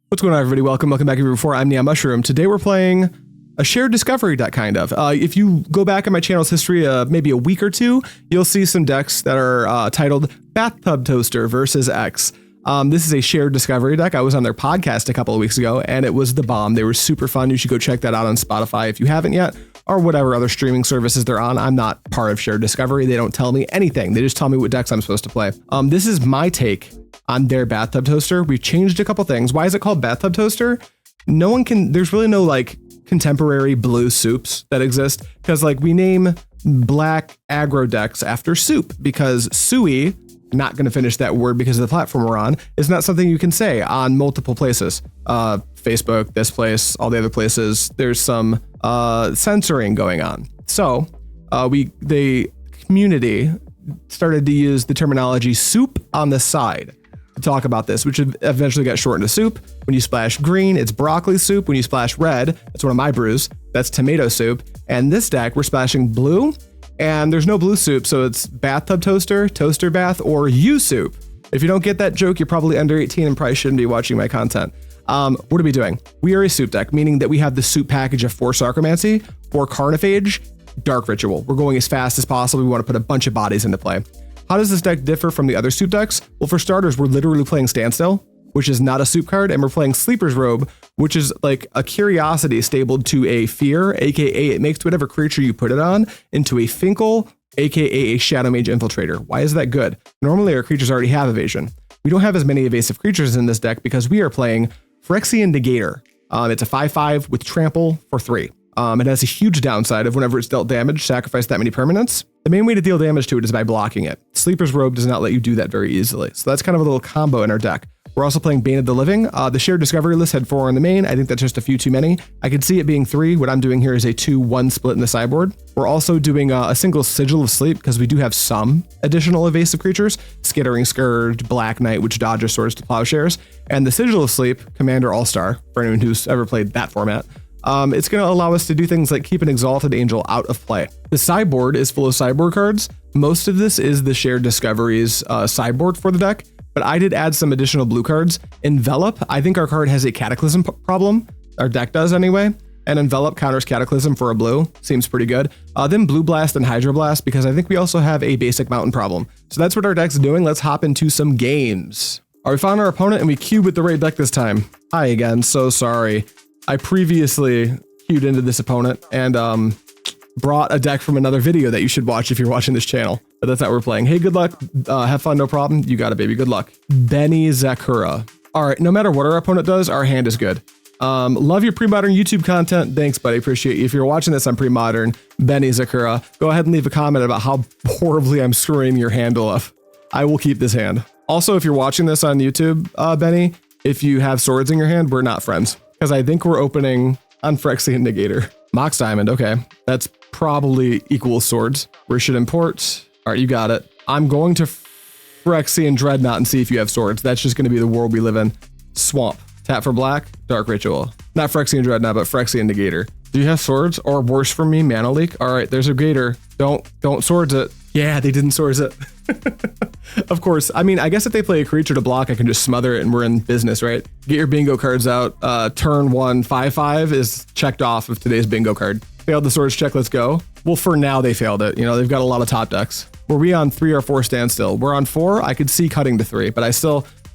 What's going on, everybody? Welcome back to Before. I'm NeonMushroom. Today we're playing a shared discovery deck, kind of. If you go back in my channel's history, maybe a week or two, you'll see some decks that are titled Bathtub Toaster versus X. This is a shared discovery deck. I was on their podcast a couple of weeks ago, and it was the bomb. They were super fun. You should go check that out on Spotify if you haven't yet, or whatever other streaming services they're on. I'm not part of shared discovery. They don't tell me anything. They just tell me what decks I'm supposed to play. This is my take on their Bathtub Toaster. We've changed a couple things. Why is it called Bathtub Toaster? There's really no like contemporary blue soups that exist, because like we name black aggro decks after soup, because Sui, not going to finish that word because of the platform we're on, is not something you can say on multiple places. Facebook, this place, all the other places, there's some censoring going on. So the community started to use the terminology soup on the side to talk about this, which eventually got shortened to soup. When you splash green, it's broccoli soup. When you splash red, that's one of my brews, that's tomato soup. And this deck, we're splashing blue, and there's no blue soup, so it's Bathtub Toaster, Toaster Bath, or U soup. If you don't get that joke, you're probably under 18 and probably shouldn't be watching my content. What are we doing? We are a soup deck, meaning that we have the soup package of 4 Sarcomancy, 4 Carnophage, Dark Ritual. We're going as fast as possible. We want to put a bunch of bodies into play. How does this deck differ from the other soup decks? Well, for starters, we're literally playing Standstill, which is not a soup card, and we're playing Sleeper's Robe, which is like a curiosity stabled to a fear, aka it makes whatever creature you put it on into a Finkel, aka a Shadow Mage Infiltrator. Why is that good? Normally our creatures already have evasion. We don't have as many evasive creatures in this deck because we are playing Phyrexian Negator. It's a 5/5 with trample for 3. It has a huge downside of whenever it's dealt damage, sacrifice that many permanents. The main way to deal damage to it is by blocking it. Sleeper's Robe does not let you do that very easily. So that's kind of a little combo in our deck. We're also playing Bane of the Living. The shared discovery list had 4 in the main. I think that's just a few too many. I could see it being 3. What I'm doing here is a 2-1 split in the sideboard. We're also doing a single Sigil of Sleep because we do have some additional evasive creatures. Skittering Skirge, Black Knight, which dodges swords to plowshares. And the Sigil of Sleep, Commander All-Star, for anyone who's ever played that format. It's going to allow us to do things like keep an Exalted Angel out of play. The sideboard is full of sideboard cards. Most of this is the shared discoveries sideboard for the deck, but I did add some additional blue cards. Envelop, I think our card has a Cataclysm problem. Our deck does anyway. And Envelop counters Cataclysm for a blue. Seems pretty good. Then Blue Blast and Hydroblast, because I think we also have a basic mountain problem. So that's what our deck's doing. Let's hop into some games. All right, we found our opponent and we queued with the right deck this time. Hi again, so sorry. I previously queued into this opponent and brought a deck from another video that you should watch if you're watching this channel. But that's not what we're playing. Hey, good luck. Have fun, no problem. You got it, baby. Good luck. Benny Zakura. All right, no matter what our opponent does, our hand is good. Love your Premodern YouTube content. Thanks, buddy. Appreciate you. If you're watching this on Premodern, Benny Zakura, go ahead and leave a comment about how horribly I'm screwing your handle up. I will keep this hand. Also, if you're watching this on YouTube, Benny, if you have swords in your hand, we're not friends. Because I think we're opening on Phyrexian Negator. Mox Diamond, okay. That's probably equal swords. We should import. All right, you got it. I'm going to Phyrexian Dreadnought and see if you have swords. That's just going to be the world we live in. Swamp. Tap for black. Dark Ritual. Not Phyrexian Dreadnought, but Phyrexian Negator. Do you have swords? Or worse for me, Mana Leak? All right, there's a Gator. Don't swords it. Yeah, they didn't swords it. Of course. I mean, I guess if they play a creature to block, I can just smother it and we're in business, right? Get your bingo cards out. Turn 1, 5/5 is checked off of today's bingo card. Failed the swords check, let's go. Well, for now, they failed it. You know, they've got a lot of top decks. Were we on 3 or 4 Standstill? We're on 4. I could see cutting to 3, but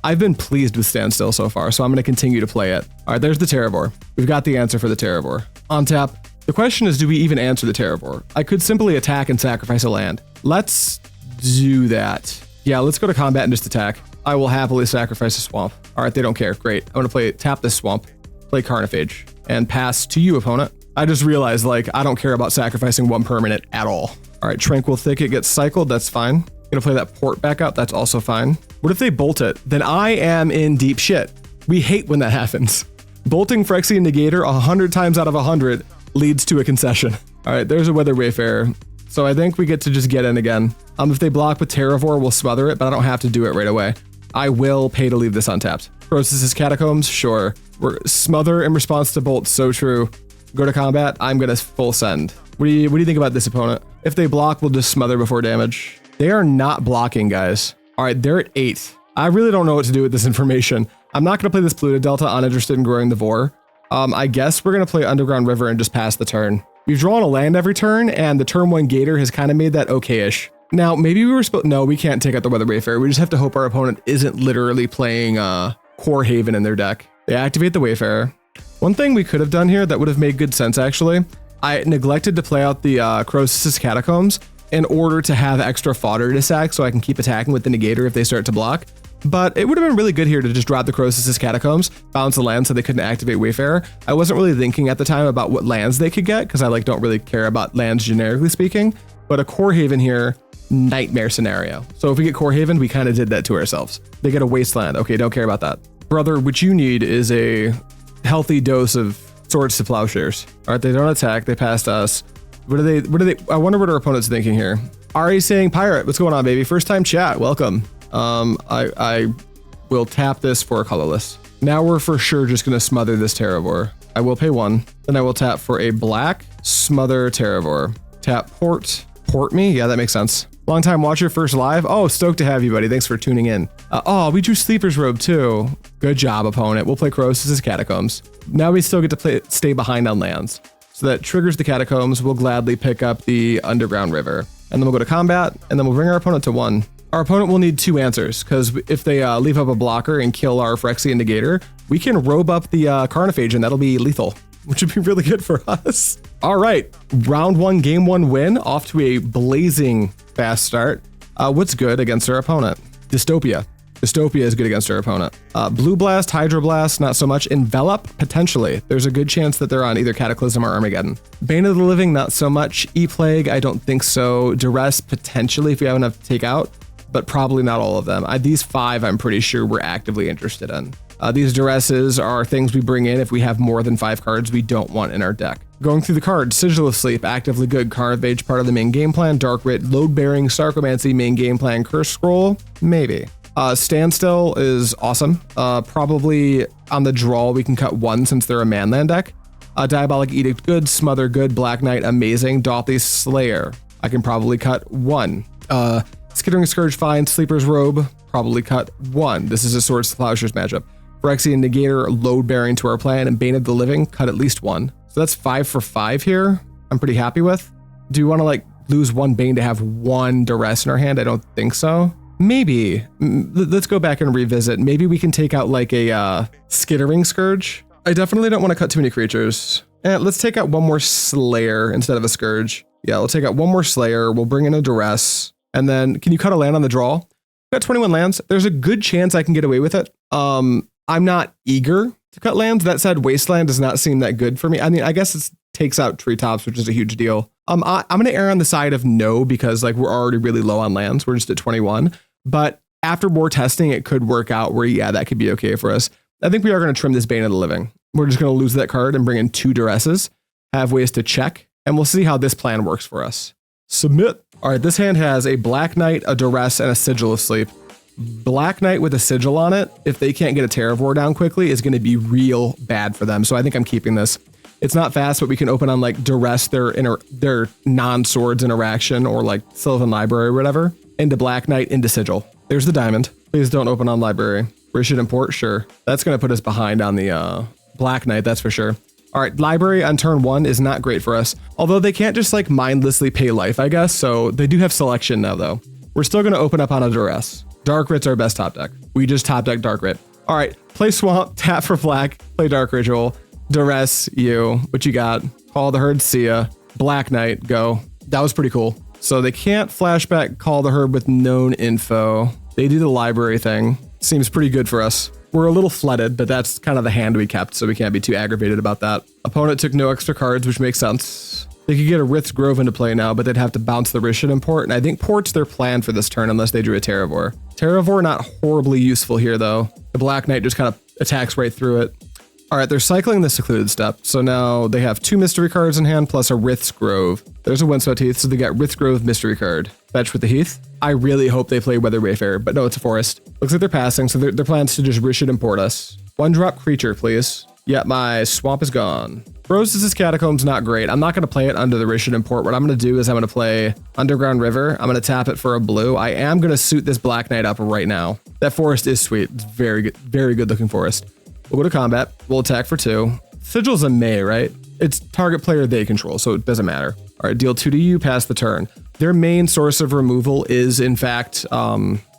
I've been pleased with Standstill so far, so I'm going to continue to play it. All right, there's the Terravor. We've got the answer for the Terravor. On tap. The question is, do we even answer the Terravor? I could simply attack and sacrifice a land. Let's do that. Yeah, let's go to combat and just attack. I will happily sacrifice a swamp. All right, they don't care. Great. I'm going to tap this swamp, play Carnophage, and pass to you, opponent. I just realized, like, I don't care about sacrificing 1 permanent at all. All right, Tranquil Thicket gets cycled. That's fine. I'm going to play that port back out. That's also fine. What if they bolt it? Then I am in deep shit. We hate when that happens. Bolting Phyrexian Negator 100 times out of 100 leads to a concession. All right, there's a Weather Wayfarer. So I think we get to just get in again. If they block with Terravor, we'll smother it, but I don't have to do it right away. I will pay to leave this untapped. Crosis' Catacombs, sure. We're smother in response to bolt, so true. Go to combat, I'm gonna full send. What do you think about this opponent? If they block, we'll just smother before damage. They are not blocking, guys. All right, they're at 8. I really don't know what to do with this information. I'm not going to play this Polluted Delta, uninterested in growing the Vor. I guess we're going to play Underground River and just pass the turn. We've drawn a land every turn, and the turn 1 Gator has kind of made that okay-ish. Now, maybe we were supposed... No, we can't take out the Weather Wayfarer. We just have to hope our opponent isn't literally playing Core Haven in their deck. They activate the Wayfarer. One thing we could have done here that would have made good sense, actually, I neglected to play out the Crosis Catacombs in order to have extra fodder to sack so I can keep attacking with the Negator if they start to block. But it would have been really good here to just drop the Crosis Catacombs, bounce the land so they couldn't activate Wayfarer. I wasn't really thinking at the time about what lands they could get because I don't really care about lands generically speaking. But a Core Haven here, nightmare scenario. So if we get Core Haven, we kind of did that to ourselves. They get a Wasteland. Okay, don't care about that. Brother, what you need is a healthy dose of Swords to Plowshares. All right, they don't attack. They passed us. What are they? I wonder what our opponent's thinking here. Ari saying, Pirate, what's going on, baby? First time chat, welcome. I will tap this for a colorless. Now we're for sure just going to smother this Terravor. I will pay 1. Then I will tap for a black smother Terravor. Tap port me? Yeah, that makes sense. Long time watcher, first live. Oh, stoked to have you, buddy. Thanks for tuning in. Oh, we drew Sleeper's Robe too. Good job, opponent. We'll play Crosis' Catacombs. Now we still get to stay behind on lands. So that triggers the Catacombs. We'll gladly pick up the Underground River. And then we'll go to combat, and then we'll bring our opponent to 1. Our opponent will need 2 answers, because if they leave up a blocker and kill our Phyrexian Negator, we can robe up the Carnophage, and that'll be lethal, which would be really good for us. All right, round 1, game 1 win, off to a blazing fast start. What's good against our opponent? Dystopia. Dystopia is good against our opponent. Blue Blast, Hydroblast, not so much. Envelop, potentially. There's a good chance that they're on either Cataclysm or Armageddon. Bane of the Living, not so much. E-Plague, I don't think so. Duress, potentially, if we have enough to take out, but probably not all of them. These 5, I'm pretty sure we're actively interested in. These Duresses are things we bring in if we have more than 5 cards we don't want in our deck. Going through the cards, Sigil of Sleep, actively good. Carnophage, part of the main game plan. Dark Writ, Load-Bearing, Sarcomancy, main game plan. Curse Scroll, maybe. Standstill is awesome. Probably on the draw, we can cut 1 since they're a manland deck. Diabolic Edict, good. Smother, good. Black Knight, amazing. Dauthi Slayer, I can probably cut 1. Skittering Skirge, fine. Sleeper's Robe, probably cut 1. This is a Swords to Plowshares matchup. Phyrexian Negator, load-bearing to our plan, and Bane of the Living, cut at least 1. So that's 5 for 5 here. I'm pretty happy with. Do you want to lose 1 Bane to have 1 Duress in our hand? I don't think so. Maybe. Let's go back and revisit. Maybe we can take out a Skittering Skirge. I definitely don't want to cut too many creatures. Let's take out 1 more Slayer instead of a Scourge. Yeah, we'll take out 1 more Slayer. We'll bring in a Duress. And then, can you cut a land on the draw? We've got 21 lands. There's a good chance I can get away with it. I'm not eager to cut lands. That said, Wasteland does not seem that good for me. I mean, I guess it takes out Treetops, which is a huge deal. I'm going to err on the side of no, because we're already really low on lands. We're just at 21. But after more testing, it could work out where, yeah, that could be okay for us. I think we are going to trim this Bane of the Living. We're just going to lose that card and bring in 2 Duresses, have ways to check, and we'll see how this plan works for us. Submit. All right, this hand has a Black Knight, a Duress, and a Sigil of Sleep. Black Knight with a Sigil on it, if they can't get a Terravor down quickly, is going to be real bad for them. So I think I'm keeping this. It's not fast, but we can open on Duress, their non-swords interaction, or Sylvan Library or whatever, into Black Knight, into Sigil. There's the diamond. Please don't open on Library. We should import, sure. That's going to put us behind on the Black Knight, that's for sure. All right, Library on turn 1 is not great for us. Although they can't just mindlessly pay life, I guess. So they do have selection now, though. We're still going to open up on a Duress. Dark Writ's our best top deck. We just top deck Dark Writ. All right, play Swamp, tap for black, play Dark Ritual. Duress, you. What you got? Call the Herd, see ya. Black Knight, go. That was pretty cool. So they can't flashback Call the Herd with known info. They do the Library thing. Seems pretty good for us. We're a little flooded, but that's kind of the hand we kept, so we can't be too aggravated about that. Opponent took no extra cards, which makes sense. They could get a Rift's Grove into play now, but they'd have to bounce the Rishon and port, and I think port's their plan for this turn unless they drew a Terravor. Terravor not horribly useful here, though. The Black Knight just kind of attacks right through it. All right, they're cycling the Secluded Step, so now they have 2 mystery cards in hand plus a Rift's Grove. There's a Windswept Heath, so they got Rift's Grove mystery card. Fetch with the Heath. I really hope they play Weather Wayfarer, but no, it's a forest. Looks like they're passing, so their plan is to just Rishon and port us. 1-drop creature, please. Yeah, my swamp is gone. Crosis' Catacombs, not great. I'm not going to play it under the Rishon import. What I'm going to do is I'm going to play Underground River. I'm going to tap it for a blue. I am going to suit this Black Knight up right now. That forest is sweet. It's very good looking forest. We'll go to combat. We'll attack for 2. Sigil's a May, right? It's target player they control, so it doesn't matter. All right, deal 2 to you, pass the turn. Their main source of removal is, in fact,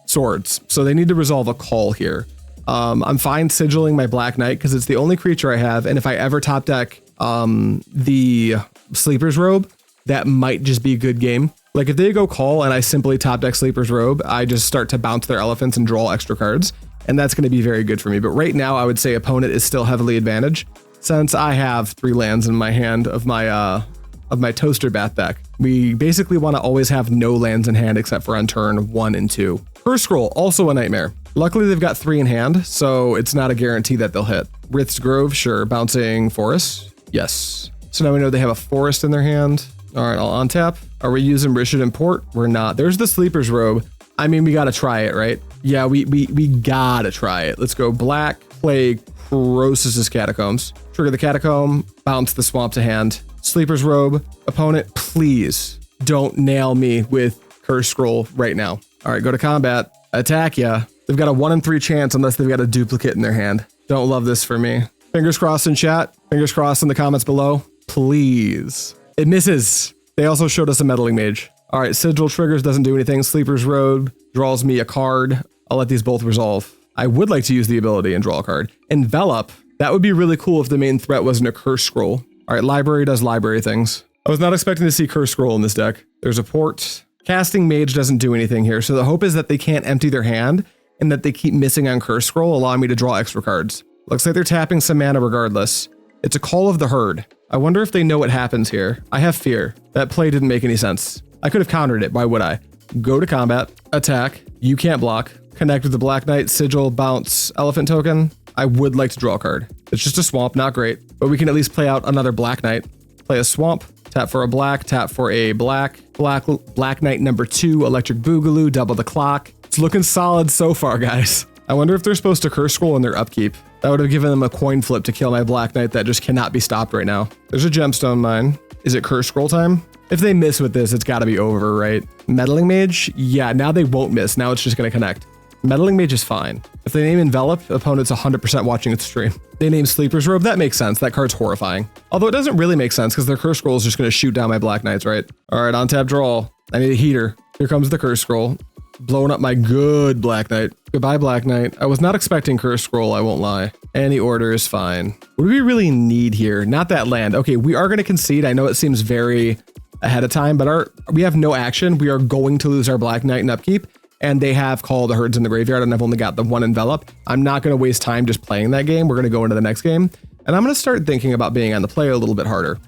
swords. So they need to resolve a call here. I'm fine sigilling my Black Knight because it's the only creature I have, and if I ever top deck the Sleeper's Robe, that might just be a good game. Like if they go call and I simply top deck Sleeper's Robe, I just start to bounce their elephants and draw extra cards, and that's going to be very good for me. But right now, I would say opponent is still heavily advantaged since I have 3 lands in my hand of my Toaster Bath deck. We basically want to always have no lands in hand except for on turn 1 and 2. Curse Scroll, also a nightmare. Luckily, they've got 3 in hand, so it's not a guarantee that they'll hit. Rith's Grove, sure. Bouncing Forest, yes. So now we know they have a Forest in their hand. All right, I'll untap. Are we using Rishon Import? We're not. There's the Sleeper's Robe. I mean, we gotta try it, right? Yeah, we gotta try it. Let's go black, play Crosis' Catacombs. Trigger the Catacomb, bounce the swamp to hand. Sleeper's Robe. Opponent, please don't nail me with Curse Scroll right now. All right, go to combat. Attack ya. They've got a 1 in 3 chance unless they've got a duplicate in their hand. Don't love this for me. Fingers crossed in chat. Fingers crossed in the comments below. Please. It misses. They also showed us a Meddling Mage. All right, Sigil triggers, doesn't do anything. Sleeper's Robe draws me a card. I'll let these both resolve. I would like to use the ability and draw a card. Envelop. That would be really cool if the main threat wasn't a Curse Scroll. All right, Library does library things. I was not expecting to see Curse Scroll in this deck. There's a port. Casting Mage doesn't do anything here, so the hope is that they can't empty their hand and that they keep missing on Curse Scroll, allowing me to draw extra cards. Looks like they're tapping some mana regardless. It's a Call of the Herd. I wonder if they know what happens here. I have fear. That play didn't make any sense. I could have countered it. Why would I? Go to combat. Attack. You can't block. Connect with the Black Knight. Sigil. Bounce. Elephant token. I would like to draw a card. It's just a swamp. Not great. But we can at least play out another Black Knight. Play a swamp. Tap for a black. Tap for a black. Black Knight number 2. Electric Boogaloo. Double the clock. It's looking solid so far, guys. I wonder if they're supposed to Curse Scroll in their upkeep. That would have given them a coin flip to kill my Black Knight that just cannot be stopped right now. There's a Gemstone Mine. Is it Curse Scroll time? If they miss with this, it's got to be over, right? Meddling Mage? Yeah, now they won't miss. Now it's just going to connect. Meddling Mage is fine. If they name Envelop, opponent's 100% watching its stream. They name Sleeper's Robe, that makes sense. That card's horrifying. Although it doesn't really make sense because their Curse Scroll is just going to shoot down my Black Knights, right? All right, on tap draw. I need a heater. Here comes the Curse Scroll. Blowing up my good Black Knight. Goodbye, Black Knight. I was not expecting Curse Scroll, I won't lie. Any order is fine. What do we really need here? Not that land. Okay, we are going to concede. I know it seems very ahead of time, but we have no action. We are going to lose our Black Knight in upkeep, and they have Call the Herds in the graveyard, and I've only got the 1 Envelop. I'm not going to waste time just playing that game. We're going to go into the next game, and I'm going to start thinking about being on the play a little bit harder.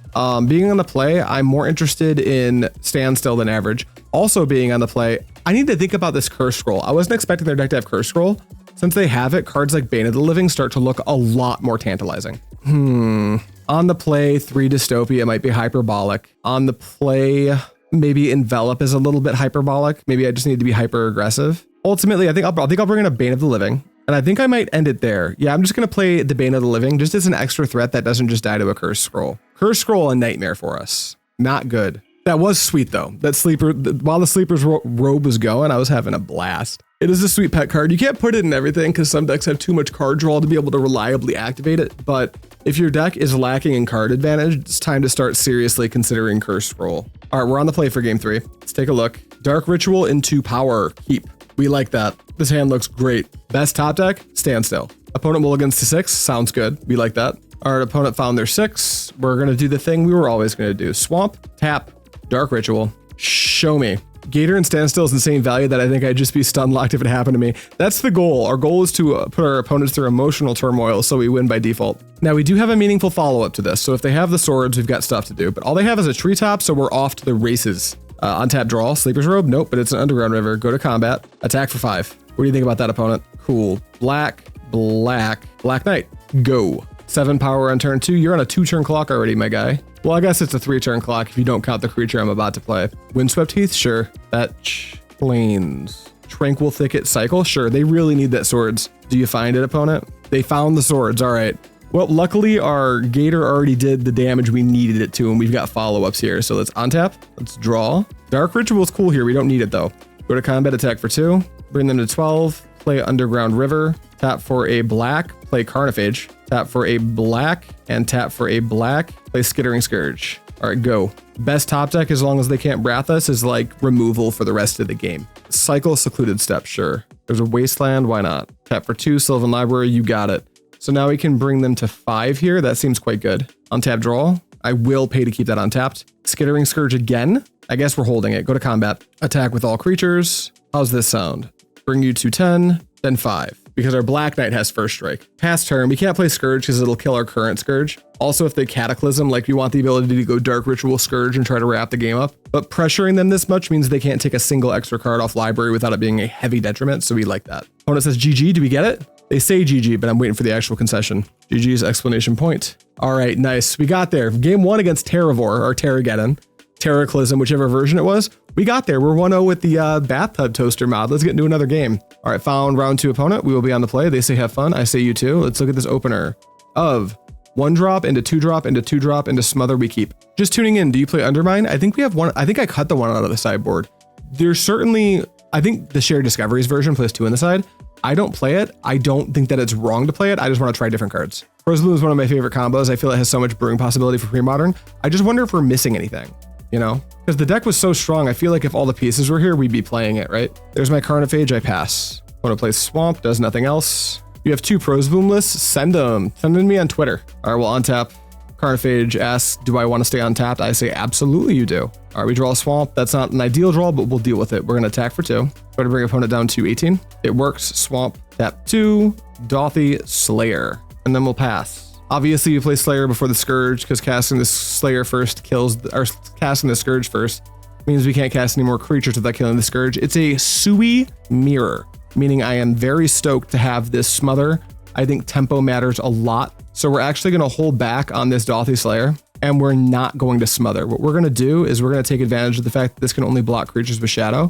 Being on the play, I'm more interested in Standstill than average. Also being on the play, I need to think about this Curse Scroll. I wasn't expecting their deck to have Curse Scroll. Since they have it, cards like Bane of the Living start to look a lot more tantalizing. On the play, 3 Dystopia might be hyperbolic. On the play, maybe Envelop is a little bit hyperbolic. Maybe I just need to be hyper aggressive. Ultimately, I think I'll bring in a Bane of the Living. And I think I might end it there. Yeah, I'm just going to play the Bane of the Living just as an extra threat that doesn't just die to a Curse Scroll. Curse Scroll, a nightmare for us. Not good. That was sweet, though. That Sleeper, while the Sleeper's Robe was going, I was having a blast. It is a sweet pet card. You can't put it in everything because some decks have too much card draw to be able to reliably activate it. But if your deck is lacking in card advantage, it's time to start seriously considering Curse Scroll. All right, we're on the play for game 3. Let's take a look. Dark Ritual into Power. Keep. We like that. This hand looks great. Best top deck, Standstill. Opponent mulligans to 6, sounds good. We like that. Our opponent found their 6. We're gonna do the thing we were always gonna do. Swamp, tap, Dark Ritual. Show me. Gator and Standstill is the same value that I think I'd just be stun locked if it happened to me. That's the goal. Our goal is to put our opponents through emotional turmoil so we win by default. Now we do have a meaningful follow-up to this. So if they have the swords, we've got stuff to do, but all they have is a treetop, so we're off to the races. Untap draw, Sleeper's Robe, nope, but it's an Underground River. Go to combat, attack for 5. What do you think about that, opponent? Cool. Black Knight, go. 7 power on turn 2. You're on a 2-turn clock already, my guy. Well, I guess it's a 3-turn clock if you don't count the creature I'm about to play. Windswept Heath, sure. Fetch, Plains, Tranquil Thicket, Cycle, sure. They really need that swords. Do you find it, opponent? They found the swords, all right. Well, luckily our Gator already did the damage we needed it to, and we've got follow-ups here. So let's untap, let's draw. Dark Ritual is cool here, we don't need it though. Go to combat, attack for 2, bring them to 12, play Underground River, tap for a black, play Carnophage, tap for a black, and tap for a black, play Skittering Skirge. All right, go. Best top deck, as long as they can't Wrath us, is like removal for the rest of the game. Cycle Secluded Step, sure. There's a Wasteland, why not? Tap for 2, Sylvan Library, you got it. So now we can bring them to 5 here. That seems quite good. Untap draw. I will pay to keep that untapped. Skittering Skirge again. I guess we're holding it. Go to combat. Attack with all creatures. How's this sound? Bring you to 10, then 5. Because our Black Knight has first strike. Past turn, we can't play Scourge because it'll kill our current Scourge. Also, if they Cataclysm, like we want the ability to go Dark Ritual Scourge and try to wrap the game up. But pressuring them this much means they can't take a single extra card off library without it being a heavy detriment, so we like that. Opponent says GG, do we get it? They say GG, but I'm waiting for the actual concession. GG's exclamation point. All right, nice. We got there. Game 1 against Terravor, or Terrageddon. Terraclysm, whichever version it was. We got there. We're 1-0 with the Bathtub Toaster mod. Let's get into another game. All right, found round 2 opponent. We will be on the play. They say have fun. I say you too. Let's look at this opener of 1 drop into 2 drop into 2 drop into Smother we keep. Just tuning in. Do you play Undermine? I think we have one. I think I cut the one out of the sideboard. There's certainly, I think the Shared Discoveries version plays 2 on the side. I don't play it. I don't think that it's wrong to play it. I just want to try different cards. Rose Blue is one of my favorite combos. I feel it has so much brewing possibility for Premodern. I just wonder if we're missing anything. You know, because the deck was so strong. I feel like if all the pieces were here, we'd be playing it, right? There's my Carnophage, I pass. Want to play Swamp, does nothing else. You have 2 Pros Boom lists, send them to me on Twitter. All right, we'll untap. Carnophage asks, do I want to stay untapped? I say, absolutely you do. All right, we draw a Swamp. That's not an ideal draw, but we'll deal with it. We're going to attack for 2. Try to bring opponent down to 18. It works, Swamp, tap 2, Dauthi Slayer, and then we'll pass. Obviously, you play Slayer before the Scourge because casting the Slayer first casting the Scourge first means we can't cast any more creatures without killing the Scourge. It's a Sui Mirror, meaning I am very stoked to have this Smother. I think tempo matters a lot. So we're actually going to hold back on this Dauthi Slayer and we're not going to Smother. What we're going to do is we're going to take advantage of the fact that this can only block creatures with Shadow.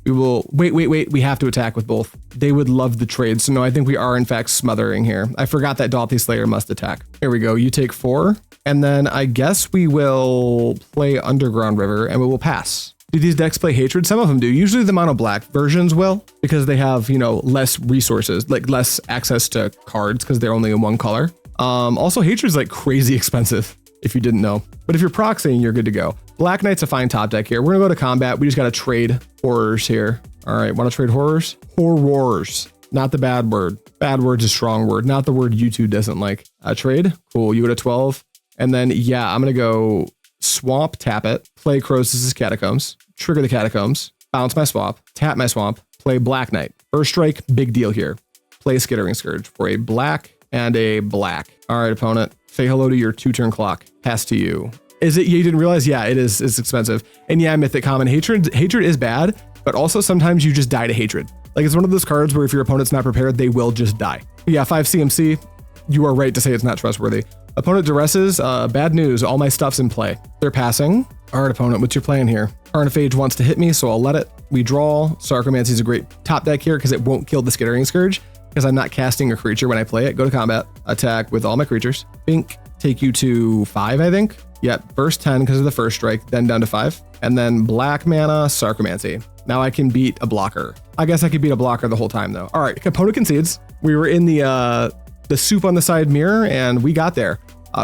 We will, wait, we have to attack with both. They would love the trade. So no, I think we are in fact smothering here. I forgot that Dauthi Slayer must attack. Here we go, you take 4. And then I guess we will play Underground River and we will pass. Do these decks play Hatred? Some of them do. Usually the mono black versions will, because they have, you know, less resources, like less access to cards because they're only in 1 color. Also Hatred's like crazy expensive if you didn't know. But if you're proxying, you're good to go. Black Knight's a fine top deck here. We're gonna go to combat. We just gotta trade horrors here. All right, wanna trade horrors? Horrors, not the bad word. Bad word's a strong word, not the word YouTube doesn't like. Trade, cool, you go to 12. And then, yeah, I'm gonna go Swamp, tap it, play Crosis' Catacombs, trigger the Catacombs, bounce my Swamp, tap my Swamp, play Black Knight. First strike, big deal here. Play Skittering Skirge for a black and a black. All right, opponent, say hello to your 2-turn clock. Pass to you. Is it, you didn't realize? Yeah, it is, it's expensive. And yeah, Mythic Common, Hatred is bad, but also sometimes you just die to Hatred. Like it's one of those cards where if your opponent's not prepared, they will just die. Yeah, 5 CMC, you are right to say it's not trustworthy. Opponent Duresses, bad news, all my stuff's in play. They're passing. All right, opponent, what's your plan here? Carnophage wants to hit me, so I'll let it. We draw. Sarcomancy is a great top deck here because it won't kill the Skittering Skirge because I'm not casting a creature when I play it. Go to combat, attack with all my creatures. Bink, take you to 5, I think. Yep, first 10 because of the first strike, then down to 5. And then black mana, Sarcomancy. Now I can beat a blocker. I guess I could beat a blocker the whole time though. All right, opponent concedes. We were in the soup on the side mirror and we got there.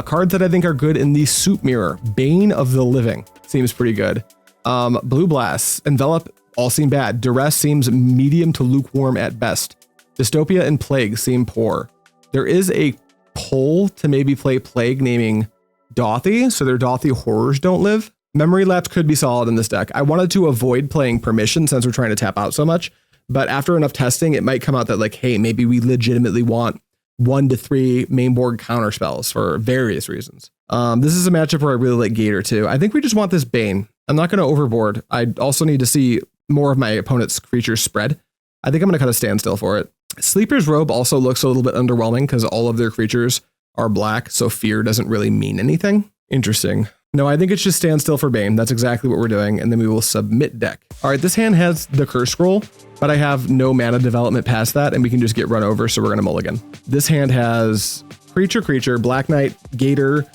Cards that I think are good in the soup mirror. Bane of the Living seems pretty good. Blue Blast, Envelop all seem bad. Duress seems medium to lukewarm at best. Dystopia and Plague seem poor. There is a pull to maybe play Plague naming Dauthi, so their Dauthi horrors don't live. Memory Lapse could be solid in this deck. I wanted to avoid playing Permission since we're trying to tap out so much, but after enough testing, it might come out that like, hey, maybe we legitimately want 1 to 3 main board counter spells for various reasons. This is a matchup where I really like Gator too. I think we just want this Bane. I'm not going to overboard. I also need to see more of my opponent's creatures spread. I think I'm going to cut a Standstill for it. Sleeper's Robe also looks a little bit underwhelming because all of their creatures are black, so fear doesn't really mean anything. Interesting. No, I think it's just Standstill for Bane. That's exactly what we're doing, and then we will submit deck. All right, this hand has the Curse Scroll, but I have no mana development past that, and we can just get run over, so we're going to mulligan. This hand has creature, Black Knight, Gator,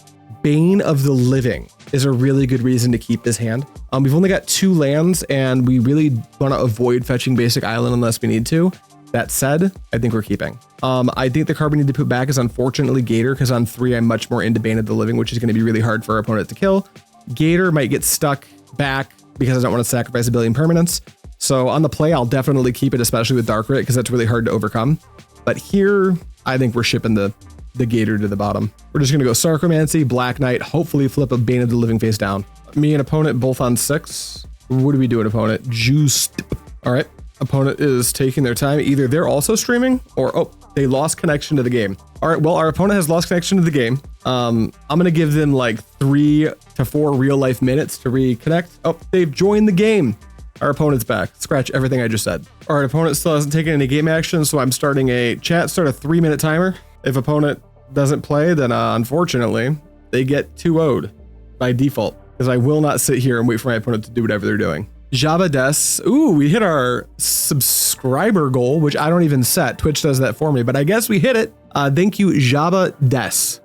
Bane of the Living is a really good reason to keep this hand. We've only got 2 lands and we really want to avoid fetching basic island unless we need to. That said, I think we're keeping. I think the card we need to put back is unfortunately Gator, because on 3 I'm much more into Bane of the Living, which is going to be really hard for our opponent to kill. Gator might get stuck back because I don't want to sacrifice a billion permanents. So on the play, I'll definitely keep it, especially with Dark Rit, because that's really hard to overcome. But here, I think we're shipping the Gator to the bottom. We're just going to go Sarcomancy, Black Knight, hopefully flip a Bane of the Living face down. Me and opponent both on 6. What are we doing, opponent? Juiced. All right. Opponent is taking their time. Either they're also streaming or, oh, they lost connection to the game. All right, well, our opponent has lost connection to the game. I'm going to give them like 3 to 4 real life minutes to reconnect. Oh, they've joined the game. Our opponent's back. Scratch everything I just said. All right, opponent still hasn't taken any game action, so I'm starting a chat, start a 3-minute timer. If opponent doesn't play, then unfortunately, they get 2-0'd by default, because I will not sit here and wait for my opponent to do whatever they're doing. Java Des. Ooh, we hit our subscriber goal, which I don't even set. Twitch does that for me, but I guess we hit it. Thank you, Java Des.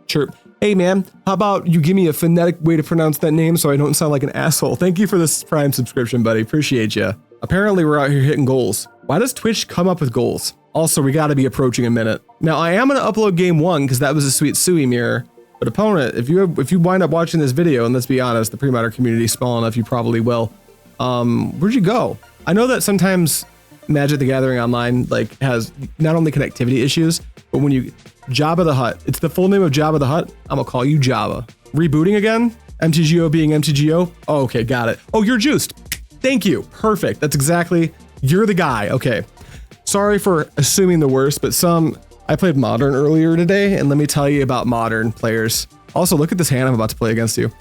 Chirp. Hey man, how about you give me a phonetic way to pronounce that name so I don't sound like an asshole? Thank you for this Prime subscription, buddy. Appreciate you. Apparently we're out here hitting goals. Why does Twitch come up with goals? Also, we got to be approaching a minute. Now I am going to upload game 1 because that was a sweet Sui mirror. But opponent, if you wind up watching this video, and let's be honest, the Premodern community is small enough, you probably will. Where'd you go? I know that sometimes Magic the Gathering Online like has not only connectivity issues, but when you Jabba the Hutt, it's the full name of Jabba the Hutt. I'm gonna call you Java. Rebooting again? MTGO being MTGO? Oh, okay, got it. Oh, you're juiced. Thank you. Perfect. That's exactly. You're the guy. Okay. Sorry for assuming the worst, but I played Modern earlier today, and let me tell you about Modern players. Also, look at this hand I'm about to play against you.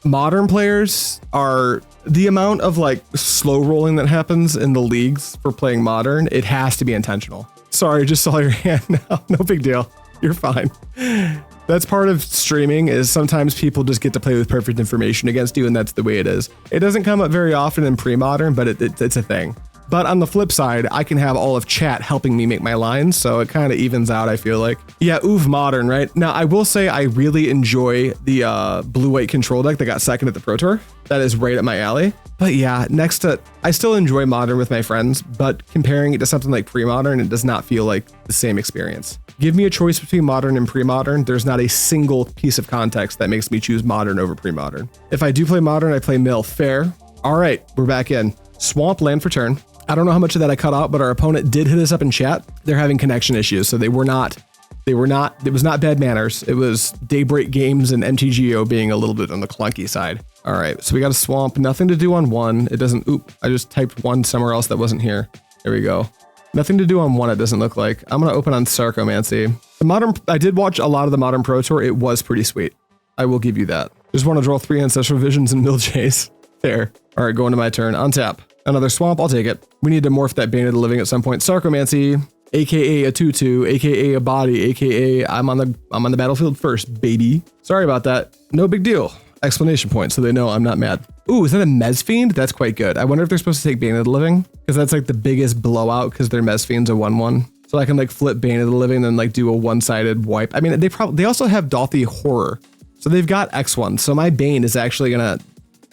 Modern players are the amount of like slow rolling that happens in the leagues for playing Modern. It has to be intentional. Sorry, just saw your hand now. No big deal. You're fine. That's part of streaming, is sometimes people just get to play with perfect information against you, and that's the way it is. It doesn't come up very often in pre-modern, but it's a thing. But on the flip side, I can have all of chat helping me make my lines, so it kind of evens out, I feel like. Yeah, Modern, right? Now, I will say I really enjoy the blue-white control deck that got second at the Pro Tour. That is right up my alley. But yeah, I still enjoy Modern with my friends, but comparing it to something like Premodern, it does not feel like the same experience. Give me a choice between Modern and Premodern, there's not a single piece of context that makes me choose Modern over Premodern. If I do play Modern, I play Mill. Fair. All right, we're back in. Swamp land for turn. I don't know how much of that I cut out, but our opponent did hit us up in chat. They're having connection issues, so it was not bad manners. It was Daybreak Games and MTGO being a little bit on the clunky side. All right, so we got a swamp, nothing to do on 1. It doesn't, I just typed 1 somewhere else that wasn't here. There we go. Nothing to do on 1, it doesn't look like. I'm gonna open on Sarcomancy. I did watch a lot of the Modern Pro Tour. It was pretty sweet. I will give you that. Just want to draw 3 Ancestral Visions and MtG. There. All right, going to my turn. Untap. Another swamp, I'll take it. We need to morph that Bane of the Living at some point. Sarcomancy, aka a 2/2, aka a body, aka I'm on the battlefield first, baby. Sorry about that. No big deal. Explanation point, so they know I'm not mad. Ooh, is that a Mez Fiend? That's quite good. I wonder if they're supposed to take Bane of the Living, because that's like the biggest blowout, because their Mez Fiend's a 1/1. So I can like flip Bane of the Living and like do a one-sided wipe. I mean, they also have Dauthi Horror, so they've got X1. So my Bane is actually gonna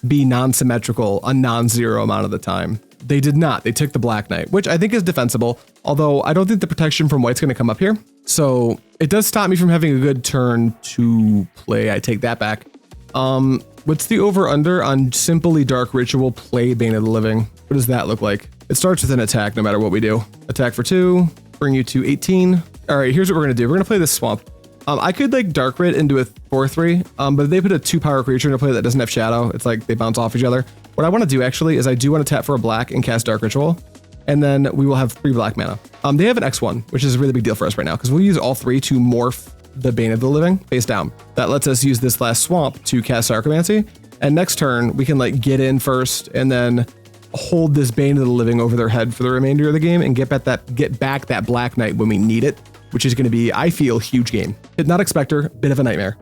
be non-symmetrical a non-zero amount of the time. They did not. They took the Black Knight, which I think is defensible, although I don't think the protection from white's going to come up here. So it does stop me from having a good turn to play. I take that back. What's the over-under on Simply Dark Ritual play Bane of the Living? What does that look like? It starts with an attack no matter what we do. Attack for 2, bring you to 18. All right, here's what we're going to do. We're going to play this swamp. I could like Dark Rit into a 4/3, but if they put a 2-power creature into play that doesn't have shadow, it's like they bounce off each other. What I want to do actually is I do want to tap for a black and cast Dark Ritual, and then we will have 3 black mana. They have an X1, which is a really big deal for us right now, because we'll use all 3 to morph the Bane of the Living face down. That lets us use this last swamp to cast Sarcomancy, and next turn we can like get in first and then hold this Bane of the Living over their head for the remainder of the game and get back that Black Knight when we need it, which is going to be, I feel, huge game. Hypnotic Spectre, bit of a nightmare.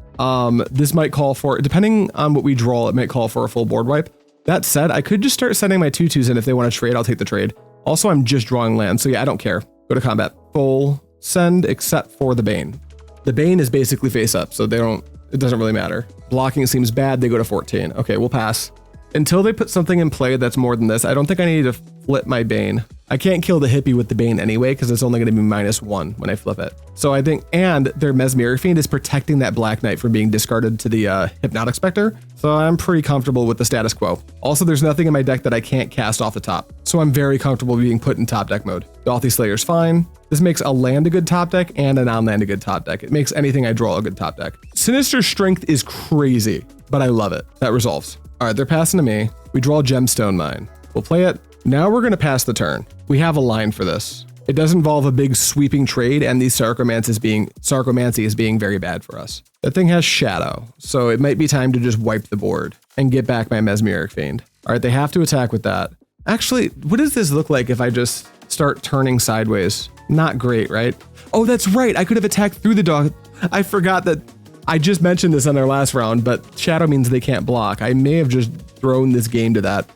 This might call for, depending on what we draw, it might call for a full board wipe. That said, I could just start sending my 2/2s in. If they want to trade, I'll take the trade. Also, I'm just drawing land, so yeah, I don't care. Go to combat. Full send except for the Bane. The Bane is basically face up, so it doesn't really matter. Blocking seems bad, they go to 14. Okay, we'll pass. Until they put something in play that's more than this, I don't think I need to flip my Bane. I can't kill the hippie with the Bane anyway, because it's only going to be -1 when I flip it. So I think, and their Mesmeric Fiend is protecting that Black Knight from being discarded to the Hypnotic Spectre, so I'm pretty comfortable with the status quo. Also, there's nothing in my deck that I can't cast off the top, so I'm very comfortable being put in top deck mode. Dauthi Slayer's fine. This makes a land a good top deck and a non-land a good top deck. It makes anything I draw a good top deck. Sinister Strength is crazy, but I love it. That resolves. All right, they're passing to me. We draw Gemstone Mine. We'll play it. Now we're going to pass the turn. We have a line for this. It does involve a big sweeping trade, and the Sarcomancy is being very bad for us. That thing has Shadow, so it might be time to just wipe the board and get back my Mesmeric Fiend. All right, they have to attack with that. Actually, what does this look like if I just start turning sideways? Not great, right? Oh, that's right. I could have attacked through the dog. I forgot that I just mentioned this on our last round, but Shadow means they can't block. I may have just thrown this game to that.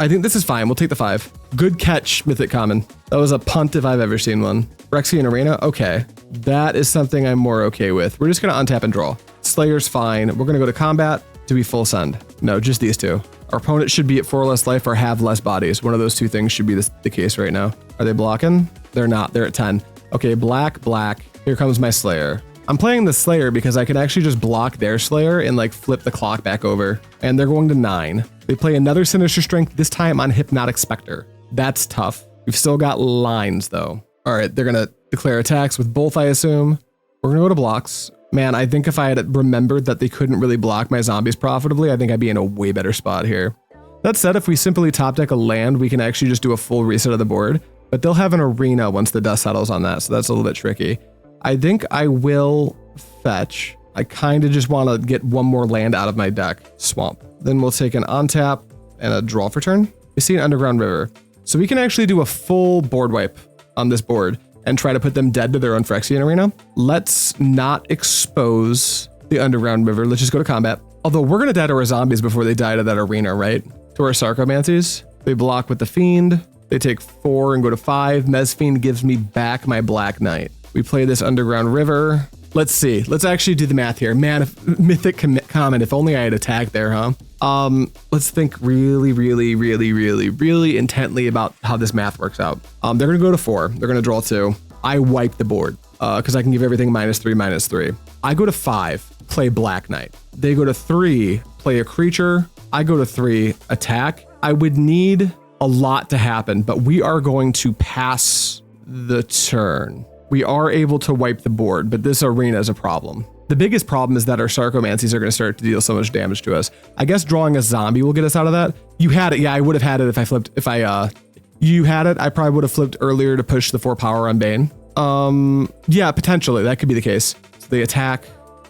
I think this is fine. We'll take the 5. Good catch, Mythic Common. That was a punt if I've ever seen one. Phyrexian Arena, okay. That is something I'm more okay with. We're just gonna untap and draw. Slayer's fine. We're gonna go to combat. Do we full send? No, just these two. Our opponent should be at 4 less life or have less bodies. One of those two things should be the case right now. Are they blocking? They're not, they're at 10. Okay, black, black. Here comes my Slayer. I'm playing the Slayer because I can actually just block their Slayer and like flip the clock back over. And they're going to 9. They play another Sinister Strength, this time on Hypnotic Spectre. That's tough. We've still got lines though. All right, they're gonna declare attacks with both, I assume. We're gonna go to blocks. Man, I think if I had remembered that they couldn't really block my zombies profitably, I think I'd be in a way better spot here. That said, if we simply top deck a land, we can actually just do a full reset of the board, but they'll have an arena once the dust settles on that, so that's a little bit tricky. I think I will fetch. I kind of just want to get one more land out of my deck. Swamp. Then we'll take an on-tap and a draw for turn. We see an Underground River. So we can actually do a full board wipe on this board and try to put them dead to their own Phyrexian Arena. Let's not expose the Underground River. Let's just go to combat. Although we're going to die to our zombies before they die to that arena, right? To our Sarcomancies. They block with the Fiend. They take 4 and go to 5. Mes Fiend gives me back my Black Knight. We play this Underground River. Let's see. Let's actually do the math here. Man, Mythic Common, if only I had attacked there, huh? Let's think really intently about how this math works out. They're going to go to 4. They're going to draw 2. I wipe the board because I can give everything -3/-3. I go to 5, play Black Knight. They go to 3, play a creature. I go to 3, attack. I would need a lot to happen, but we are going to pass the turn. We are able to wipe the board, but this arena is a problem. The biggest problem is that our Sarcomancies are going to start to deal so much damage to us. I guess drawing a zombie will get us out of that. You had it. Yeah, I would have had it if I flipped. You had it. I probably would have flipped earlier to push the 4 power on Bane. Yeah, potentially. That could be the case. So they attack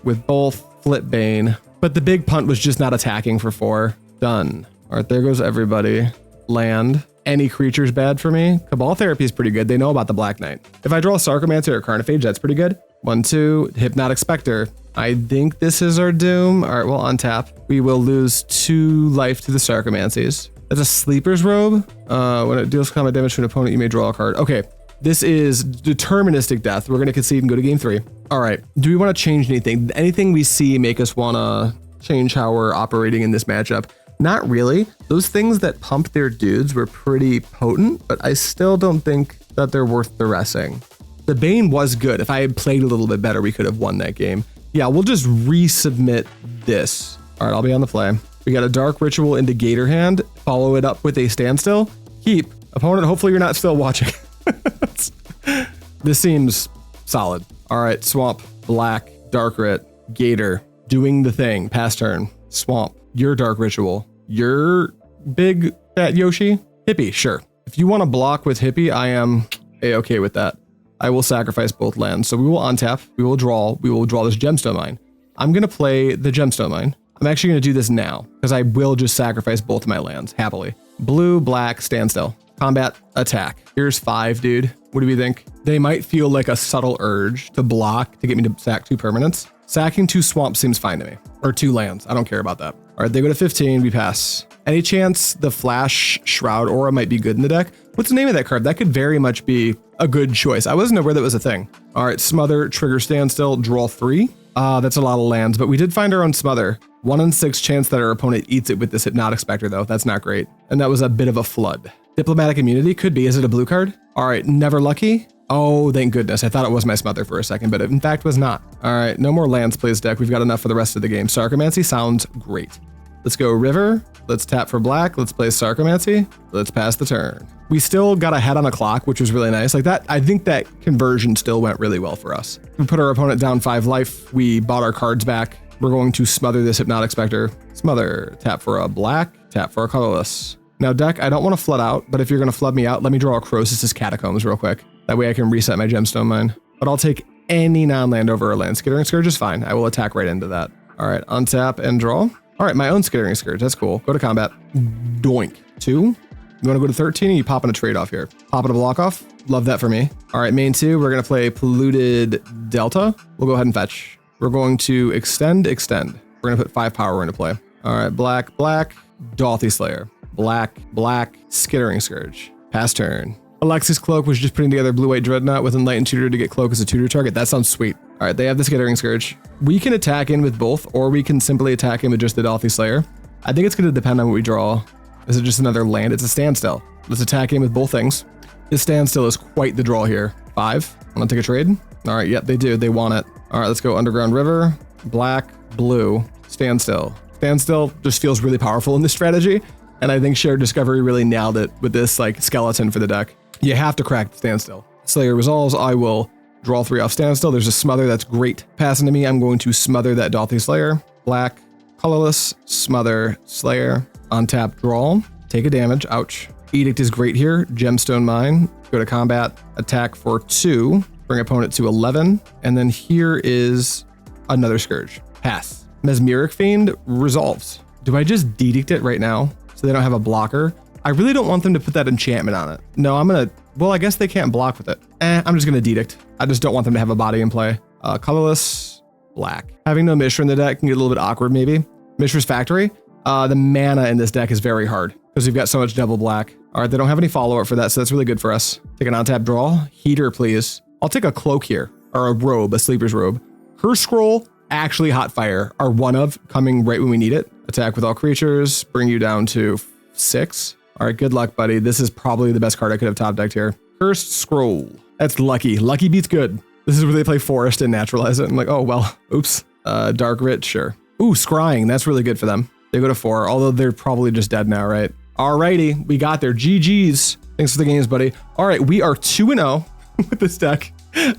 with both, flip Bane. But the big punt was just not attacking for 4. Done. All right, there goes everybody. Land. Any creature's bad for me. Cabal Therapy is pretty good. They know about the Black Knight. If I draw a Sarcomancy or a Carnophage, that's pretty good. 1, 2, Hypnotic Spectre. I think this is our doom. All right, we'll untap. We will lose 2 life to the Sarcomancies. That's a Sleeper's Robe. When it deals combat damage to an opponent, you may draw a card. Okay, this is deterministic death. We're going to concede and go to game 3. All right, do we want to change anything? Anything we see make us want to change how we're operating in this matchup? Not really. Those things that pumped their dudes were pretty potent, but I still don't think that they're worth the resting. The Bane was good. If I had played a little bit better, we could have won that game. Yeah, we'll just resubmit this. All right, I'll be on the play. We got a Dark Ritual into Gator Hand. Follow it up with a Standstill. Keep. Opponent, hopefully you're not still watching. This seems solid. All right, Swamp, Black, Dark Rit, Gator, doing the thing. Pass turn. Swamp, your Dark Ritual. Your big fat Yoshi. Hippie, sure. If you want to block with Hippie, I am a-okay with that. I will sacrifice both lands. So we will untap, we will draw this Gemstone Mine. I'm going to play the Gemstone Mine. I'm actually going to do this now because I will just sacrifice both of my lands happily. Blue, black, Standstill. Combat, attack. Here's 5, dude. What do we think? They might feel like a subtle urge to block to get me to sack 2 permanents. Sacking 2 swamps seems fine to me. Or 2 lands. I don't care about that. All right, they go to 15. We pass. Any chance the Flash Shroud Aura might be good in the deck? What's the name of that card? That could very much be a good choice. I wasn't aware that was a thing. All right, Smother, trigger Standstill, draw 3. That's a lot of lands, but we did find our own Smother. 1 in 6 chance that our opponent eats it with this Hypnotic Spectre, though. That's not great. And that was a bit of a flood. Diplomatic Immunity could be. Is it a blue card? All right, Never Lucky. Oh, thank goodness. I thought it was my Smother for a second, but it in fact was not. All right, no more lands, please, deck. We've got enough for the rest of the game. Sarcomancy sounds great. Let's go River. Let's tap for black. Let's play Sarcomancy. Let's pass the turn. We still got ahead on a clock, which was really nice. Like that, I think that conversion still went really well for us. We put our opponent down 5 life. We bought our cards back. We're going to smother this Hypnotic Spectre. Smother, tap for a black, tap for a colorless. Now deck, I don't want to flood out, but if you're going to flood me out, let me draw a Crosis' Catacombs real quick. That way I can reset my Gemstone Mine. But I'll take any non-land over a land. Skittering Skirge is fine. I will attack right into that. All right, untap and draw. All right, my own Skittering Skirge. That's cool. Go to combat. Doink. 2. You want to go to 13 or you popping a trade off here? Popping a block off? Love that for me. All right, main 2, we're going to play Polluted Delta. We'll go ahead and fetch. We're going to extend. We're going to put 5 power into play. All right, black, Dauthi Slayer. Black, Skittering Skirge. Pass turn. Alexi's Cloak was just putting together Blue-White Dreadnought with Enlightened Tutor to get Cloak as a tutor target. That sounds sweet. All right, they have the Skittering Skirge. We can attack in with both, or we can simply attack in with just the Dauthi Slayer. I think it's going to depend on what we draw. Is it just another land? It's a Standstill. Let's attack in with both things. This Standstill is quite the draw here. 5. Want to take a trade? All right, yep, they do. They want it. All right, let's go Underground River. Black, blue, Standstill. Standstill just feels really powerful in this strategy, and I think Shared Discovery really nailed it with this like skeleton for the deck. You have to crack the Standstill. Slayer resolves. I will draw 3 off Standstill. There's a Smother. That's great. Passing to me, I'm going to smother that Dauthi Slayer. Black, colorless, smother, Slayer. Untap, draw. Take a damage. Ouch. Edict is great here. Gemstone Mine. Go to combat. Attack for 2. Bring opponent to 11. And then here is another Scourge. Pass. Mesmeric Fiend resolves. Do I just Edict it right now so they don't have a blocker? I really don't want them to put that enchantment on it. No, I'm gonna, well, I guess they can't block with it. I'm just gonna Edict. I just don't want them to have a body in play. Colorless, black. Having no Mishra in the deck can get a little bit awkward maybe. Mishra's Factory. The mana in this deck is very hard because we've got so much double black. All right, they don't have any follow-up for that, so that's really good for us. Take an on-tap draw. Heater, please. I'll take a Cloak here, or a Robe, a Sleeper's Robe. Her Scroll, actually Hot Fire, are one of, coming right when we need it. Attack with all creatures, bring you down to 6. All right, good luck, buddy. This is probably the best card I could have top decked here. Cursed Scroll. That's lucky. Lucky beats good. This is where they play Forest and naturalize it. I'm like, oh, well, oops. Dark Writ, sure. Ooh, Scrying. That's really good for them. They go to 4, although they're probably just dead now, right? Alrighty, we got there. GG's. Thanks for the games, buddy. All right, we are 2-0 with this deck.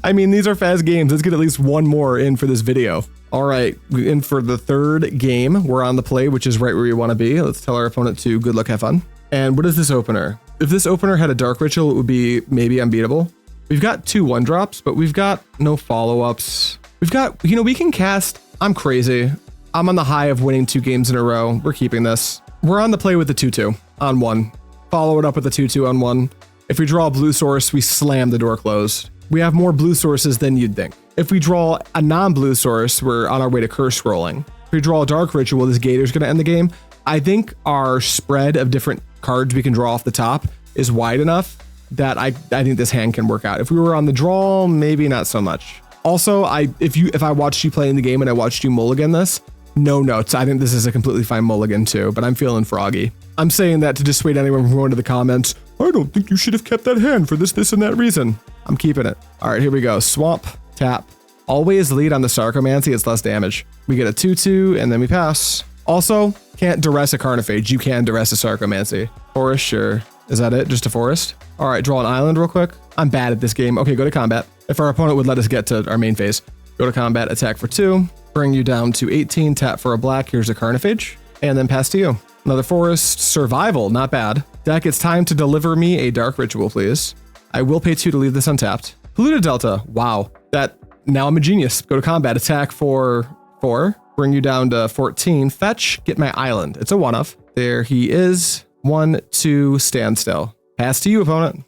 I mean, these are fast games. Let's get at least one more in for this video. All right, we're in for the 3rd game. We're on the play, which is right where we want to be. Let's tell our opponent to good luck, have fun. And what is this opener? If this opener had a Dark Ritual, it would be maybe unbeatable. We've got 2 1-drops, but we've got no follow-ups. We've got, you know, we can cast. I'm crazy. I'm on the high of winning 2 games in a row. We're keeping this. We're on the play with the 2-2 on 1. Follow it up with the 2-2 on 1. If we draw a blue source, we slam the door closed. We have more blue sources than you'd think. If we draw a non-blue source, we're on our way to curse scrolling. If we draw a Dark Ritual, this Gator's going to end the game. I think our spread of different cards we can draw off the top is wide enough that I think this hand can work out. If we were on the draw, maybe not so much. Also, if I watched you play in the game and I watched you mulligan this, no notes. I think this is a completely fine mulligan too, but I'm feeling froggy. I'm saying that to dissuade anyone from going to the comments. I don't think you should have kept that hand for this, and that reason. I'm keeping it. All right, here we go. Swamp, tap. Always lead on the Sarcomancy. It's less damage. We get a 2-2 and then we pass. Also, can't Duress a Carnophage. You can Duress a Sarcomancy. Forest, sure. Is that it? Just a forest? All right, draw an island real quick. I'm bad at this game. Okay, go to combat. If our opponent would let us get to our main phase. Go to combat, attack for 2. Bring you down to 18, tap for a black. Here's a Carnophage. And then pass to you. Another forest. Survival, not bad. Deck, it's time to deliver me a Dark Ritual, please. I will pay 2 to leave this untapped. Polluted Delta. Wow. Now I'm a genius. Go to combat, attack for 4. Bring you down to 14. Fetch, get my island. It's a 1-of. There he is. 1, 2, Standstill. Pass to you, opponent.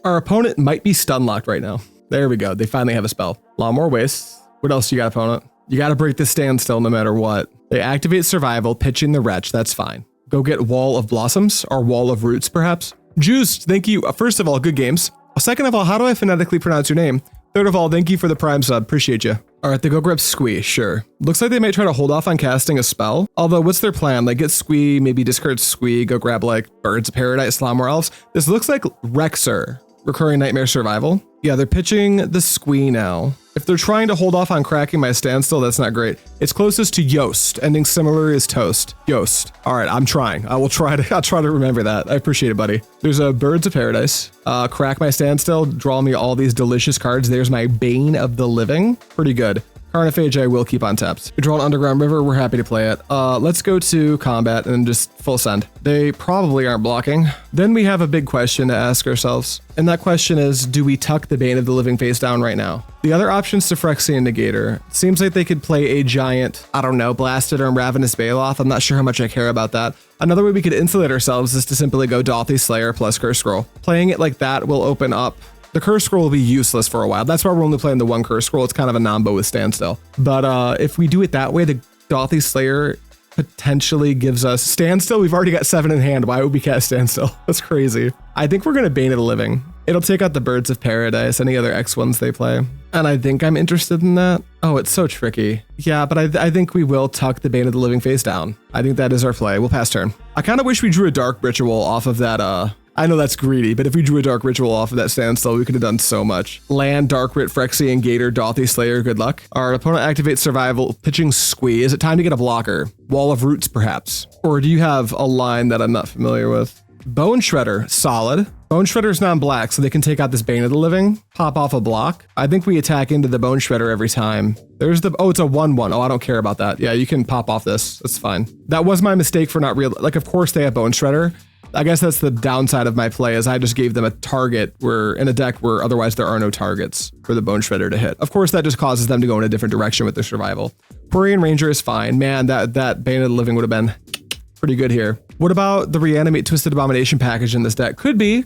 Our opponent might be stun locked right now. There we go. They finally have a spell. A lot more wastes. What else you got, opponent? You got to break the Standstill no matter what. They activate survival, pitching the Wretch. That's fine. go get Wall of Blossoms or Wall of Roots, perhaps. Juiced, thank you. First of all, good games. Second of all, how do I phonetically pronounce your name? Third of all, thank you for the Prime sub. Appreciate you. All right, they go grab Squee, sure. Looks like they might try to hold off on casting a spell. Although, what's their plan? Like, get Squee, maybe discard Squee, go grab, like, Birds of Paradise, Slumber Elves. This looks like Rexer, Recurring Nightmare Survival. Yeah, they're pitching the Squee now. If they're trying to hold off on cracking my Standstill, that's not great. It's closest to Yost, ending similar is Toast. Yost. All right, I'm trying. I'll try to remember that. I appreciate it, buddy. There's a Birds of Paradise. Crack my Standstill, draw me all these delicious cards. There's my Bane of the Living. Pretty good. Carnophage I will keep untapped. We draw an Underground River, we're happy to play it. Let's go to combat and just full send. They probably aren't blocking. Then we have a big question to ask ourselves. And that question is, do we tuck the Bane of the Living face down right now? The other option's to Phyrexian Negator. Seems like they could play a giant, I don't know, Blasted or Ravenous Baloth. I'm not sure how much I care about that. Another way we could insulate ourselves is to simply go Dauthi Slayer plus Curse Scroll. Playing it like that will open up. The Curse Scroll will be useless for a while. That's why we're only playing the one Curse Scroll. It's kind of a nombo with Standstill. But if we do it that way, the Dauthi Slayer potentially gives us Standstill. We've already got 7 in hand. Why would we cast Standstill? That's crazy. I think we're going to Bane of the Living. It'll take out the Birds of Paradise, any other X ones they play. And I think I'm interested in that. Oh, it's so tricky. Yeah, but I think we will tuck the Bane of the Living face down. I think that is our play. We'll pass turn. I kind of wish we drew a Dark Ritual off of that, I know that's greedy, but if we drew a Dark Ritual off of that Standstill, we could have done so much. Land, Dark Rit, Phyrexian Gator, Dauthi Slayer, good luck. Our opponent activates Survival, pitching Squee. Is it time to get a blocker? Wall of Roots, perhaps? Or do you have a line that I'm not familiar with? Bone Shredder, solid. Bone Shredder's non-black, so they can take out this Bane of the Living, pop off a block. I think we attack into the Bone Shredder every time. There's the, oh, it's a 1/1. Oh, I don't care about that. Yeah, you can pop off this. That's fine. That was my mistake for not real. Like, of course they have Bone Shredder. I guess that's the downside of my play, is I just gave them a target where in a deck where otherwise there are no targets for the Bone Shredder to hit. Of course, that just causes them to go in a different direction with their survival. Quarian Ranger is fine. Man, that Bane of the Living would have been pretty good here. What about the Reanimate Twisted Abomination package in this deck? Could be.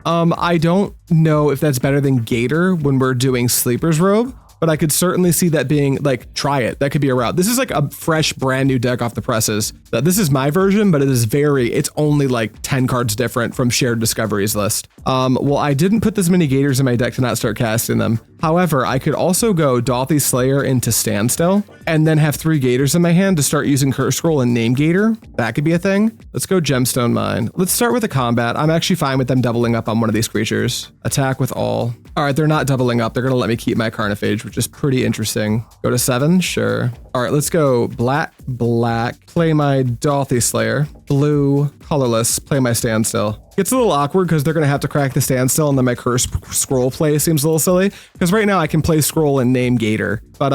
I don't know if that's better than Gator when we're doing Sleeper's Robe, but I could certainly see that being like, try it. That could be a route. This is like a fresh, brand new deck off the presses. This is my version, but it's only like 10 cards different from Shared Discoveries list. Well, I didn't put this many Gators in my deck to not start casting them. However, I could also go Dauthi Slayer into Standstill and then have 3 Gators in my hand to start using Curse Scroll and name Gator. That could be a thing. Let's go Gemstone Mine. Let's start with the combat. I'm actually fine with them doubling up on one of these creatures. Attack with all. All right, they're not doubling up. They're gonna let me keep my Carnophage, which is pretty interesting. Go to 7, sure. All right, let's go black, play my Dauthi Slayer, blue, colorless, play my Standstill. Gets a little awkward because they're gonna have to crack the Standstill and then my Curse Scroll play seems a little silly. Because right now I can play Scroll and name Gator. But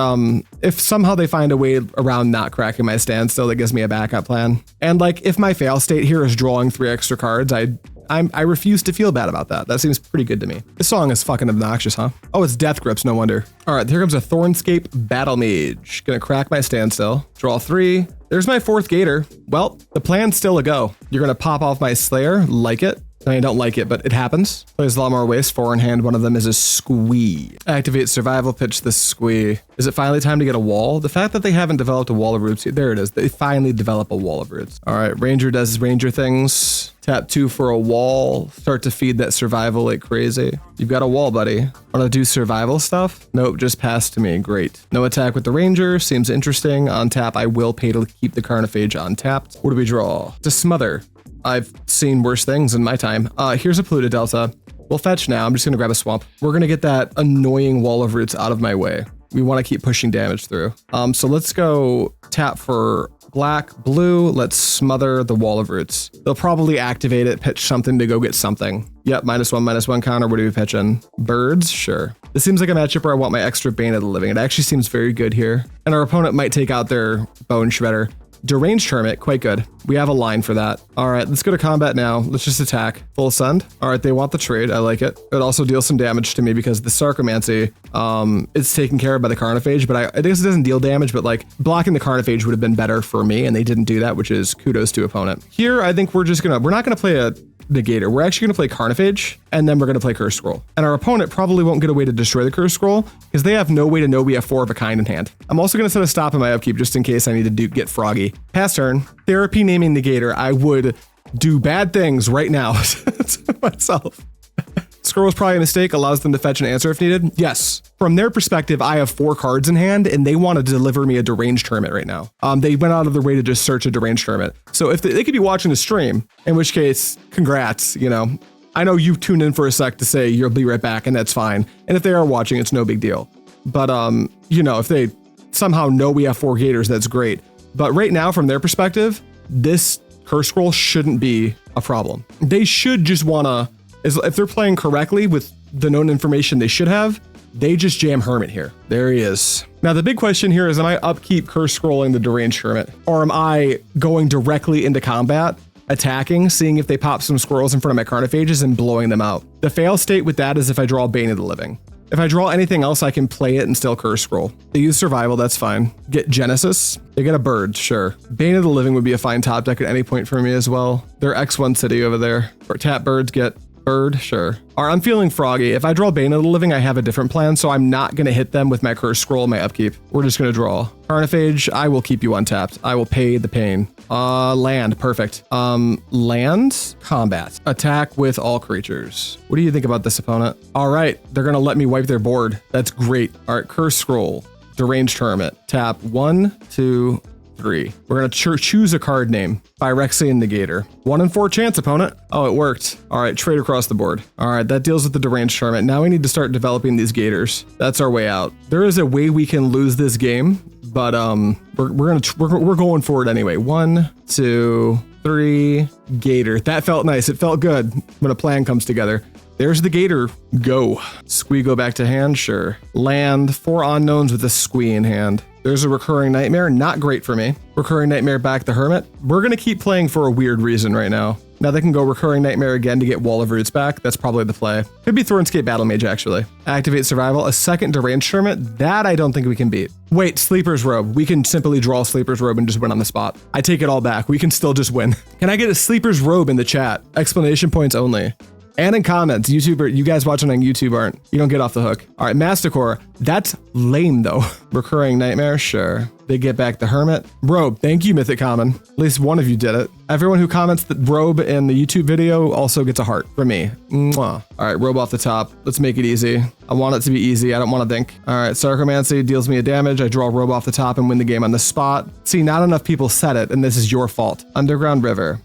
if somehow they find a way around not cracking my Standstill, that gives me a backup plan. And like, if my fail state here is drawing 3 extra cards, I refuse to feel bad about that. That seems pretty good to me. This song is fucking obnoxious, huh? Oh, it's Death Grips, no wonder. All right, here comes a Thornscape Battle Mage. Gonna crack my Standstill, draw 3. There's my 4th Gator. Well, the plan's still a go. You're gonna pop off my Slayer, like it. I mean, I don't like it, but it happens. Plays a lot more waste, 4 in hand. One of them is a Squee. Activate Survival, pitch the Squee. Is it finally time to get a wall? The fact that they haven't developed a Wall of Roots, there it is. They finally develop a Wall of Roots. All right, Ranger does Ranger things. Tap 2 for a wall. Start to feed that survival like crazy. You've got a wall, buddy. Want to do survival stuff? Nope, just pass to me. Great. No attack with the Ranger. Seems interesting. On tap, I will pay to keep the Carnophage untapped. What do we draw? To Smother. I've seen worse things in my time. Here's a Polluted Delta. We'll fetch now. I'm just going to grab a Swamp. We're going to get that annoying Wall of Roots out of my way. We want to keep pushing damage through. So let's go tap for black, blue. Let's smother the Wall of Roots. They'll probably activate it, pitch something to go get something. Yep, -1/-1 counter. What do we pitch in? Birds? Sure. This seems like a matchup where I want my extra Bane of the Living. It actually seems very good here. And our opponent might take out their Bone Shredder. Deranged Hermit, quite good. We have a line for that. All right, let's go to combat now. Let's just attack. Full send. All right, they want the trade. I like it. It also deals some damage to me because the Sarcomancy, it's taken care of by the Carnophage, but I guess it doesn't deal damage, but like blocking the Carnophage would have been better for me, and they didn't do that, which is kudos to opponent. Here, I think we're not gonna play Negator. We're actually going to play Carnophage, and then we're going to play Curse Scroll. And our opponent probably won't get a way to destroy the Curse Scroll because they have no way to know we have 4 of a kind in hand. I'm also going to set a stop in my upkeep just in case I need to get froggy. Pass turn. Therapy naming Negator. I would do bad things right now to myself. Scroll was probably a mistake, allows them to fetch an answer if needed. Yes. From their perspective, I have 4 cards in hand and they want to deliver me a deranged hermit right now. They went out of their way to just search a deranged hermit. So if they could be watching the stream, in which case, congrats, you know. I know you tuned in for a sec to say you'll be right back and that's fine. And if they are watching, it's no big deal. But, you know, if they somehow know we have 4 gators, that's great. But right now, from their perspective, this Curse Scroll shouldn't be a problem. They should just want to, if they're playing correctly with the known information they should have, they just jam Hermit here. There he is. Now, the big question here is, am I upkeep Curse Scrolling the Deranged Hermit? Or am I going directly into combat, attacking, seeing if they pop some squirrels in front of my Carnophages and blowing them out? The fail state with that is if I draw Bane of the Living. If I draw anything else, I can play it and still Curse Scroll. They use Survival, that's fine. Get Genesis. They get a bird, sure. Bane of the Living would be a fine top deck at any point for me as well. They're X1 City over there. Or tap birds, get bird, sure. Or I'm feeling froggy. If I draw Bane of the Living, I have a different plan, so I'm not going to hit them with my Curse Scroll, my upkeep. We're just going to draw. Carnophage, I will keep you untapped. I will pay the pain. Land, perfect. Land, combat. Attack with all creatures. What do you think about this opponent? All right, they're going to let me wipe their board. That's great. All right, Curse Scroll, Deranged Hermit. Tap 1, 2, 3. We're going to choose a card name. Phyrexian Negator. 1 in 4 chance, opponent. Oh, it worked. All right, trade across the board. All right, that deals with the Deranged Hermit. Now we need to start developing these gators. That's our way out. There is a way we can lose this game, but we're going for it anyway. 1, 2, 3. Gator. That felt nice. It felt good when a plan comes together. There's the Gator. Go. Squee go back to hand, sure. Land, 4 unknowns with a Squee in hand. There's a Recurring Nightmare, not great for me. Recurring Nightmare back the Hermit. We're gonna keep playing for a weird reason right now. Now they can go Recurring Nightmare again to get Wall of Roots back. That's probably the play. Could be Thornscape Battle Mage, actually. Activate Survival, a second Deranged Hermit. That I don't think we can beat. Wait, Sleeper's Robe. We can simply draw Sleeper's Robe and just win on the spot. I take it all back. We can still just win. Can I get a Sleeper's Robe in the chat? Explanation points only. And in comments, YouTuber, you guys watching on YouTube aren't, you don't get off the hook. All right, Mastercore, that's lame though. Recurring Nightmare, sure. They get back the Hermit. Robe, thank you, Mythic Common. At least one of you did it. Everyone who comments the Robe in the YouTube video also gets a heart from me. Mwah. All right, Robe off the top. Let's make it easy. I want it to be easy. I don't want to think. All right, Sarcomancy deals me a damage. I draw Robe off the top and win the game on the spot. See, not enough people said it, and this is your fault. Underground River.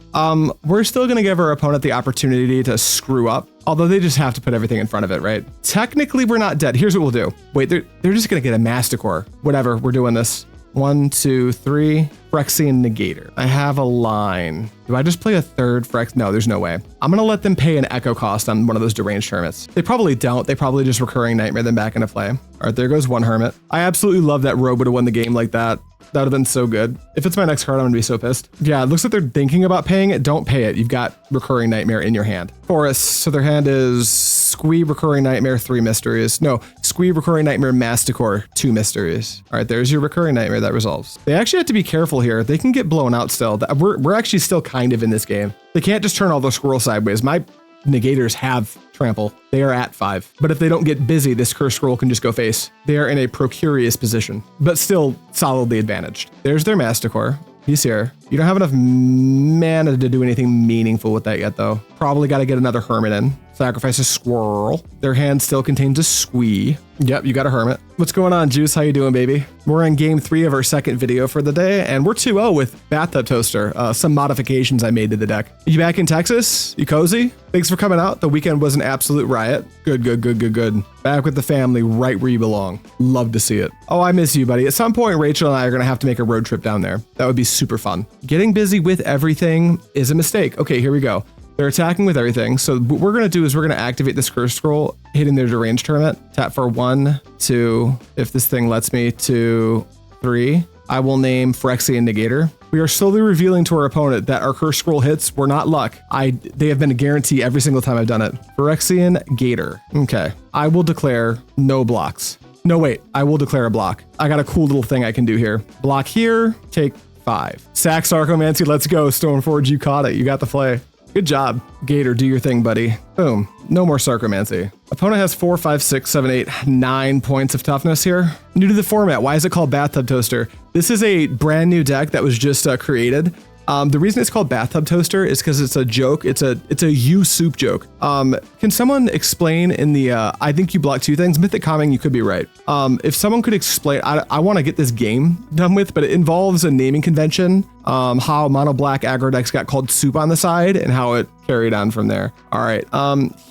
We're still going to give our opponent the opportunity to screw up. Although they just have to put everything in front of it, right? Technically, we're not dead. Here's what we'll do. Wait, they're just going to get a Mastercore. Whatever, we're doing this. 1, 2, 3. Phyrexian Negator. I have a line. Do I just play a third Phyrex? No, there's no way. I'm going to let them pay an echo cost on one of those Deranged Hermits. They probably don't. They probably just Recurring Nightmare them back into play. All right, there goes one Hermit. I absolutely love that Robe would have won the game like that. That would have been so good. If it's my next card, I'm going to be so pissed. Yeah, it looks like they're thinking about paying it. Don't pay it. You've got Recurring Nightmare in your hand. Forest. So their hand is Squee, Recurring Nightmare, 3 mysteries. No, Squee, Recurring Nightmare, Masticore, 2 mysteries. All right, there's your Recurring Nightmare. That resolves. They actually have to be careful here. They can get blown out still. We're actually still kind of in this game. They can't just turn all those squirrels sideways. My Negators have trample. They are at 5. But if they don't get busy, this Curse Scroll can just go face. They are in a precarious position, but still solidly advantaged. There's their Masticore. He's here. You don't have enough mana to do anything meaningful with that yet, though. Probably got to get another Hermit in. Sacrifice a squirrel. Their hand still contains a Squee. Yep, you got a Hermit. What's going on, Juice? How you doing, baby? We're in game 3 of our second video for the day, and we're 2-0 with Bathtub Toaster. Some modifications I made to the deck. You back in Texas? You cozy? Thanks for coming out. The weekend was an absolute riot. Good, good, good, good, good. Back with the family right where you belong. Love to see it. Oh, I miss you, buddy. At some point, Rachel and I are going to have to make a road trip down there. That would be super fun. Getting busy with everything is a mistake. Okay, here we go. They're attacking with everything. So what we're going to do is we're going to activate this Curse Scroll, hitting their Deranged Hermit. Tap for 1, 2, if this thing lets me, 2, 3. I will name Phyrexian Negator. We are slowly revealing to our opponent that our Curse Scroll hits were not luck. They have been a guarantee every single time I've done it. Phyrexian Gator. Okay. I will declare no blocks. No, wait. I will declare a block. I got a cool little thing I can do here. Block here. Take 5. Sack Sarcomancy. Let's go. Stoneforge, you caught it. You got the play. Good job. Gator, do your thing, buddy. Boom. No more Sarcomancy. Opponent has 4, 5, 6, 7, 8, 9 points of toughness here. New to the format. Why is it called Bathtub Toaster? This is a brand new deck that was just created. The reason it's called Bathtub Toaster is because it's a joke. It's a you soup joke. Can someone explain in the, I think you block 2 things. Mythic Calming, you could be right. If someone could explain, I want to get this game done with, but it involves a naming convention, how mono black aggro decks got called soup on the side and how it carried on from there. All right.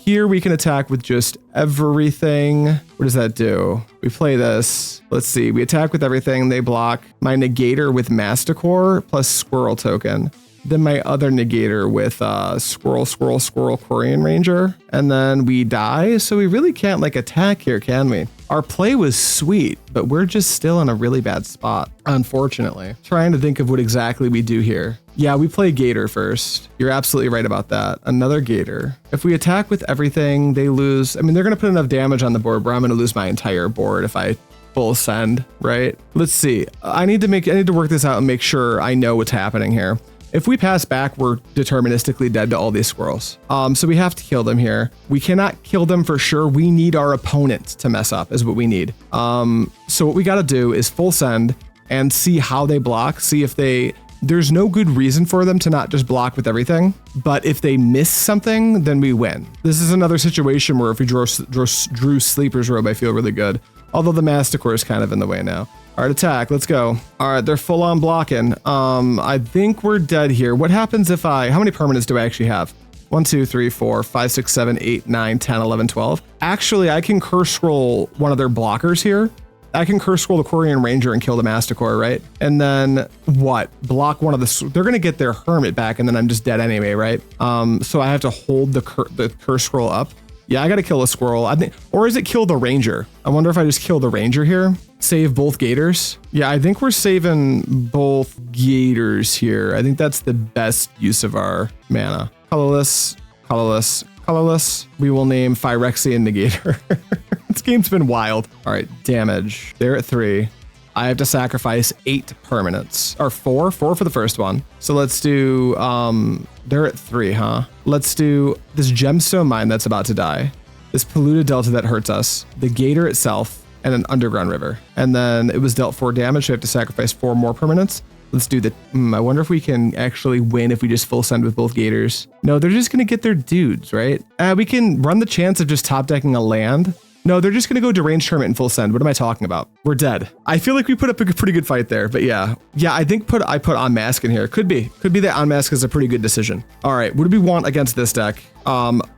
Here we can attack with just everything. What does that do? We play this. Let's see. We attack with everything. They block my Negator with Masticore plus Squirrel token. Then my other Negator with Squirrel, Quarian Ranger. And then we die. So we really can't like attack here, can we? Our play was sweet, but we're just still in a really bad spot, unfortunately. Trying to think of what exactly we do here. Yeah, we play Gator first. You're absolutely right about that. Another Gator. If we attack with everything, they lose. I mean, they're going to put enough damage on the board where I'm going to lose my entire board if I full send, right? Let's see. I need to work this out and make sure I know what's happening here. If we pass back, we're deterministically dead to all these squirrels. So we have to kill them here. We cannot kill them for sure. We need our opponents to mess up is what we need. So what we got to do is full send and see how they block. See if there's no good reason for them to not just block with everything. But if they miss something, then we win. This is another situation where if we drew Sleeper's Robe, I feel really good. Although the Masticore is kind of in the way now. All right, attack. Let's go. All right, they're full on blocking. I think we're dead here. What happens if how many permanents do I actually have? 1, 2, 3, 4, 5, 6, 7, 8, 9, 10, 11, 12. Actually, I can curse scroll one of their blockers here. I can curse scroll the Quarian Ranger and kill the Masticore, right? And then what? Block one of they're going to get their Hermit back and then I'm just dead anyway, right? So I have to hold the curse scroll up. Yeah, I got to kill a squirrel. I think, or is it kill the Ranger? I wonder if I just kill the Ranger here. Save both Gators. Yeah, I think we're saving both Gators here. I think that's the best use of our mana. Colorless, colorless, colorless. We will name Phyrexian Negator. This game's been wild. All right, damage. They're at 3. I have to sacrifice 8 permanents, or 4 for the first one. So let's do, they're at 3, huh? Let's do this Gemstone Mine that's about to die, this Polluted Delta that hurts us, the Gator itself, and an Underground River. And then it was dealt 4 damage, so I have to sacrifice 4 more permanents. Let's do the, I wonder if we can actually win if we just full send with both Gators. No, they're just gonna get their dudes, right? We can run the chance of just top decking a land. No, they're just going to go deranged hermit and full send. What am I talking about? We're dead. I feel like we put up a pretty good fight there, but yeah. Yeah, I think I put on mask in here. Could be that on mask is a pretty good decision. All right, what do we want against this deck?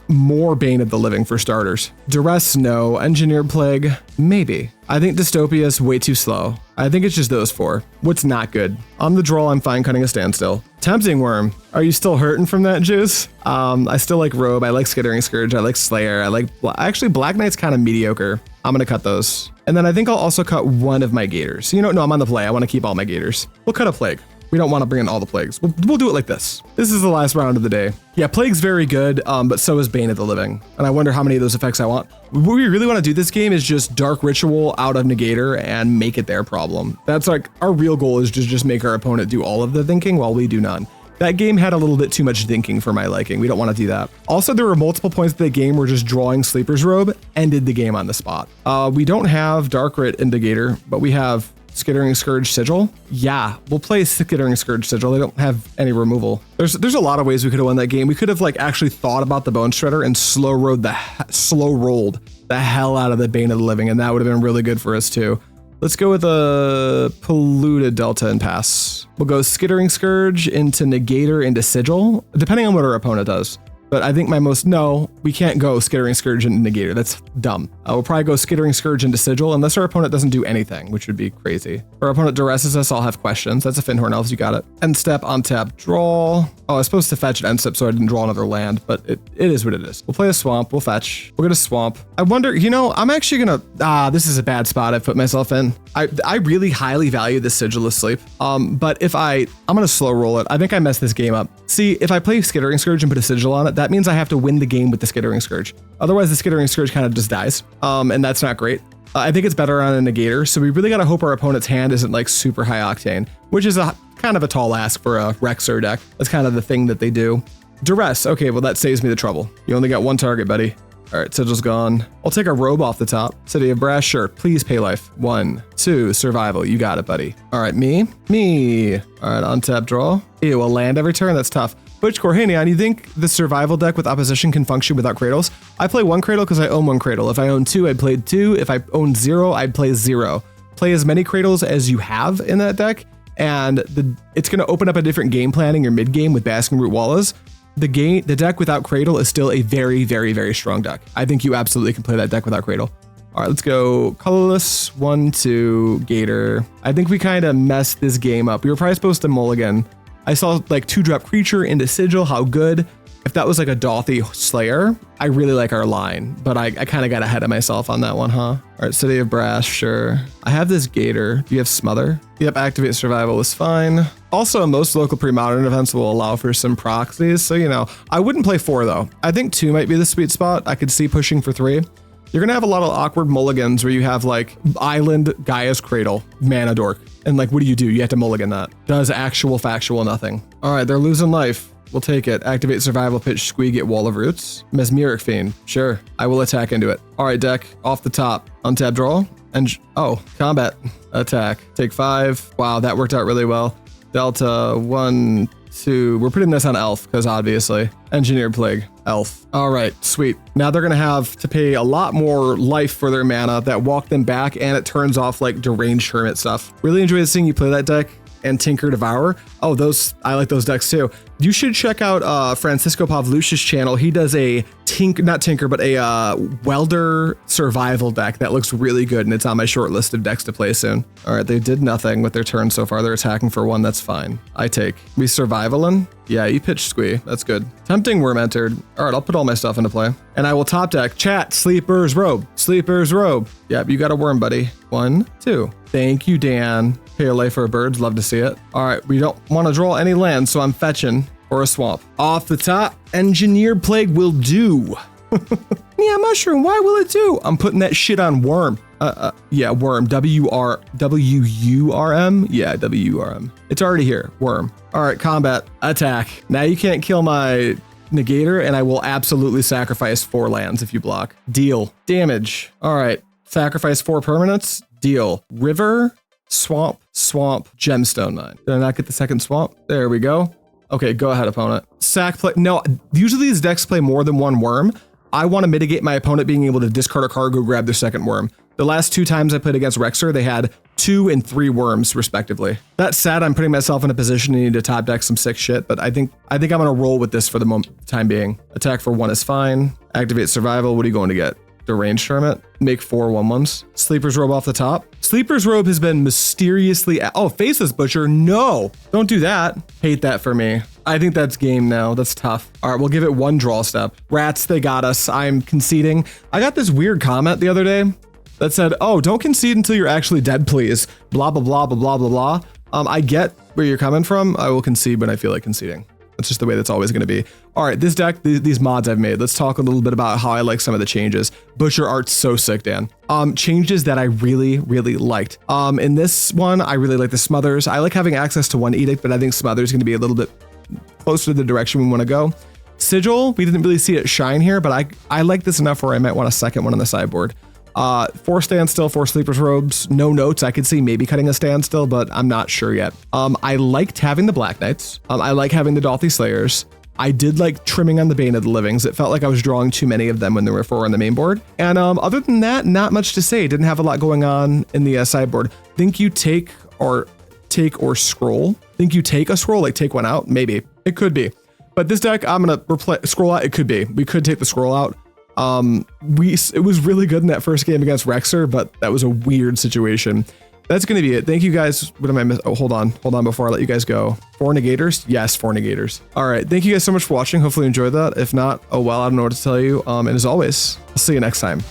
More Bane of the Living for starters. Duress, no. Engineered Plague, maybe. I think Dystopia is way too slow. I think it's just those 4. What's not good? On the draw, I'm fine cutting a Standstill. Tempting Worm. Are you still hurting from that, Juice? I still like Robe. I like Skittering Skirge. I like Slayer. I like... Actually, Black Knight's kind of mediocre. I'm going to cut those. And then I think I'll also cut one of my Gators. You know, no, I'm on the play. I want to keep all my Gators. We'll cut a Plague. We don't want to bring in all the Plagues. We'll do it like this. This is the last round of the day. Yeah, Plague's very good, but so is Bane of the Living. And I wonder how many of those effects I want. What we really want to do this game is just Dark Ritual out of Negator and make it their problem. That's like, our real goal is to just make our opponent do all of the thinking while we do none. That game had a little bit too much thinking for my liking. We don't want to do that. Also, there were multiple points of the game where just drawing Sleeper's Robe ended the game on the spot. We don't have Dark Rit Indicator, but we have Skittering Skirge Sigil. Yeah, we'll play Skittering Skirge Sigil. They don't have any removal. There's a lot of ways we could have won that game. We could have like actually thought about the Bone Shredder and slow rolled the hell out of the Bane of the Living, and that would have been really good for us too. Let's go with a Polluted Delta and pass. We'll go Skittering Skirge into Negator into Sigil, depending on what our opponent does. But I think no, we can't go Skittering Skirge into Negator. That's dumb. We'll probably go Skittering Skirge into Sigil, unless our opponent doesn't do anything, which would be crazy. If our opponent duresses us, I'll have questions. That's a Finhorn Elves, you got it. End step, on tap, draw. Oh, I was supposed to fetch an end step so I didn't draw another land, but it is what it is. We'll play a Swamp, we'll fetch. We'll get a Swamp. I wonder, you know, I'm actually gonna, this is a bad spot I've put myself in. I really highly value the Sigil of Sleep, but if I'm gonna slow roll it. I think I messed this game up. See, if I play Skittering Skirge and put a Sigil on it, that means I have to win the game with the Skittering Skirge. Otherwise, the Skittering Skirge kind of just dies, and that's not great. I think it's better on a Negator, so we really gotta hope our opponent's hand isn't like super high octane, which is kind of a tall ask for a Rexer deck. That's kind of the thing that they do. Duress. Okay, well that saves me the trouble. You only got one target, buddy. All right, Sigil's gone. I'll take a Robe off the top. City of Brass, sure. Please pay life. 1, 2, survival. You got it, buddy. All right, me. All right, untap draw. Ew, a land every turn? That's tough. Butchcore, hey Neon, you think the survival deck with opposition can function without cradles? I play 1 cradle because I own 1 cradle. If I own 2, I'd play 2. If I own 0, I'd play 0. Play as many cradles as you have in that deck, and it's going to open up a different game plan in your mid game with Basking Root Wallas. The deck without Cradle is still a very, very, very strong deck. I think you absolutely can play that deck without Cradle. All right, let's go colorless, 1, 2, Gator. I think we kind of messed this game up. We were probably supposed to mulligan. I saw like 2-drop creature into Sigil, how good. If that was like a Dauthi Slayer, I really like our line, but I kind of got ahead of myself on that one, huh? All right, City of Brass, sure. I have this Gator. Do you have Smother? Yep, activate survival is fine. Also, most local pre-modern events will allow for some proxies, so you know, I wouldn't play 4 though. I think 2 might be the sweet spot. I could see pushing for 3. You're gonna have a lot of awkward mulligans where you have like Island, Gaia's Cradle, Mana Dork, and like what do? You have to mulligan that. Does actual factual nothing. All right, they're losing life. We'll take it. Activate survival, pitch, squeak, get Wall of Roots. Mesmeric Fiend, sure. I will attack into it. All right, deck, off the top. Untap draw, and oh, combat. Attack, take 5. Wow, that worked out really well. Delta, 1, 2. We're putting this on Elf, because obviously. Engineered Plague, Elf. All right, sweet. Now they're gonna have to pay a lot more life for their mana that walk them back, and it turns off like Deranged Hermit stuff. Really enjoy seeing you play that deck. And Tinker Devour. Oh, those, I like those decks too. You should check out Francisco Pavlush's channel. He does a not Tinker, but a Welder survival deck that looks really good, and it's on my short list of decks to play soon. All right, they did nothing with their turn so far. They're attacking for 1, that's fine. I take. We survivalin'? Yeah, you pitched Squee, that's good. Tempting Worm entered. All right, I'll put all my stuff into play. And I will top deck, chat, Sleeper's Robe, Sleeper's Robe. Yep, you got a worm, buddy. 1, 2. Thank you, Dan. Pay a life for a birds, love to see it. All right, we don't want to draw any land, so I'm fetching or a swamp. Off the top, Engineered Plague will do. NeonMushroom, why will it do? I'm putting that shit on Worm. Yeah, Worm, W-U-R-M? Yeah, W-U-R-M. It's already here, Worm. All right, combat, attack. Now you can't kill my Negator, and I will absolutely sacrifice 4 lands if you block. Deal. Damage. All right, sacrifice 4 permanents. Deal. River, swamp, Gemstone Mine. Did I not get the second swamp? There we go. Okay, go ahead, opponent. Sack play. No, usually these decks play more than 1 worm. I want to mitigate my opponent being able to discard a card, go grab their second worm. The last 2 times I played against Rexer, they had 2 and 3 worms respectively. That said, I'm putting myself in a position to need to top deck some sick shit, but I think I'm gonna roll with this for the time being. Attack for 1 is fine. Activate survival. What are you going to get? Deranged Hermit. Make 4 1/1s. Sleeper's Robe off the top. Sleeper's Robe has been mysteriously. Oh, Faceless Butcher. No, don't do that. Hate that for me. I think that's game now. That's tough. All right, we'll give it 1 draw step. Rats, they got us. I'm conceding. I got this weird comment the other day that said, oh, don't concede until you're actually dead, please. Blah, blah, blah, blah, blah, blah, blah. I get where you're coming from. I will concede when I feel like conceding. That's just the way that's always going to be. All right, this deck, these mods I've made. Let's talk a little bit about how I like some of the changes. Butcher art's so sick, Dan. Changes that I really, really liked. In this one, I really like the Smothers. I like having access to 1 Edict, but I think Smother's going to be a little bit closer to the direction we want to go. Sigil, we didn't really see it shine here, but I like this enough where I might want a second one on the sideboard. 4 Standstill, 4 Sleeper's Robes, no notes. I could see maybe cutting a Standstill, but I'm not sure yet. I liked having the Black Knights. I like having the Dauthi Slayers. I did like trimming on the Bane of the Livings. It felt like I was drawing too many of them when there were 4 on the main board. And other than that, not much to say. Didn't have a lot going on in the sideboard. Think you take or scroll? Think you take a scroll, like take 1 out? Maybe. It could be. But this deck, I'm gonna scroll out. It could be. We could take the scroll out. It was really good in that first game against Rexer, but that was a weird situation. That's going to be it. Thank you guys. What am I missing? Oh, hold on before I let you guys go. 4 Negators? Yes, 4 Negators. All right. Thank you guys so much for watching. Hopefully you enjoyed that. If not, oh well, I don't know what to tell you. And as always, I'll see you next time.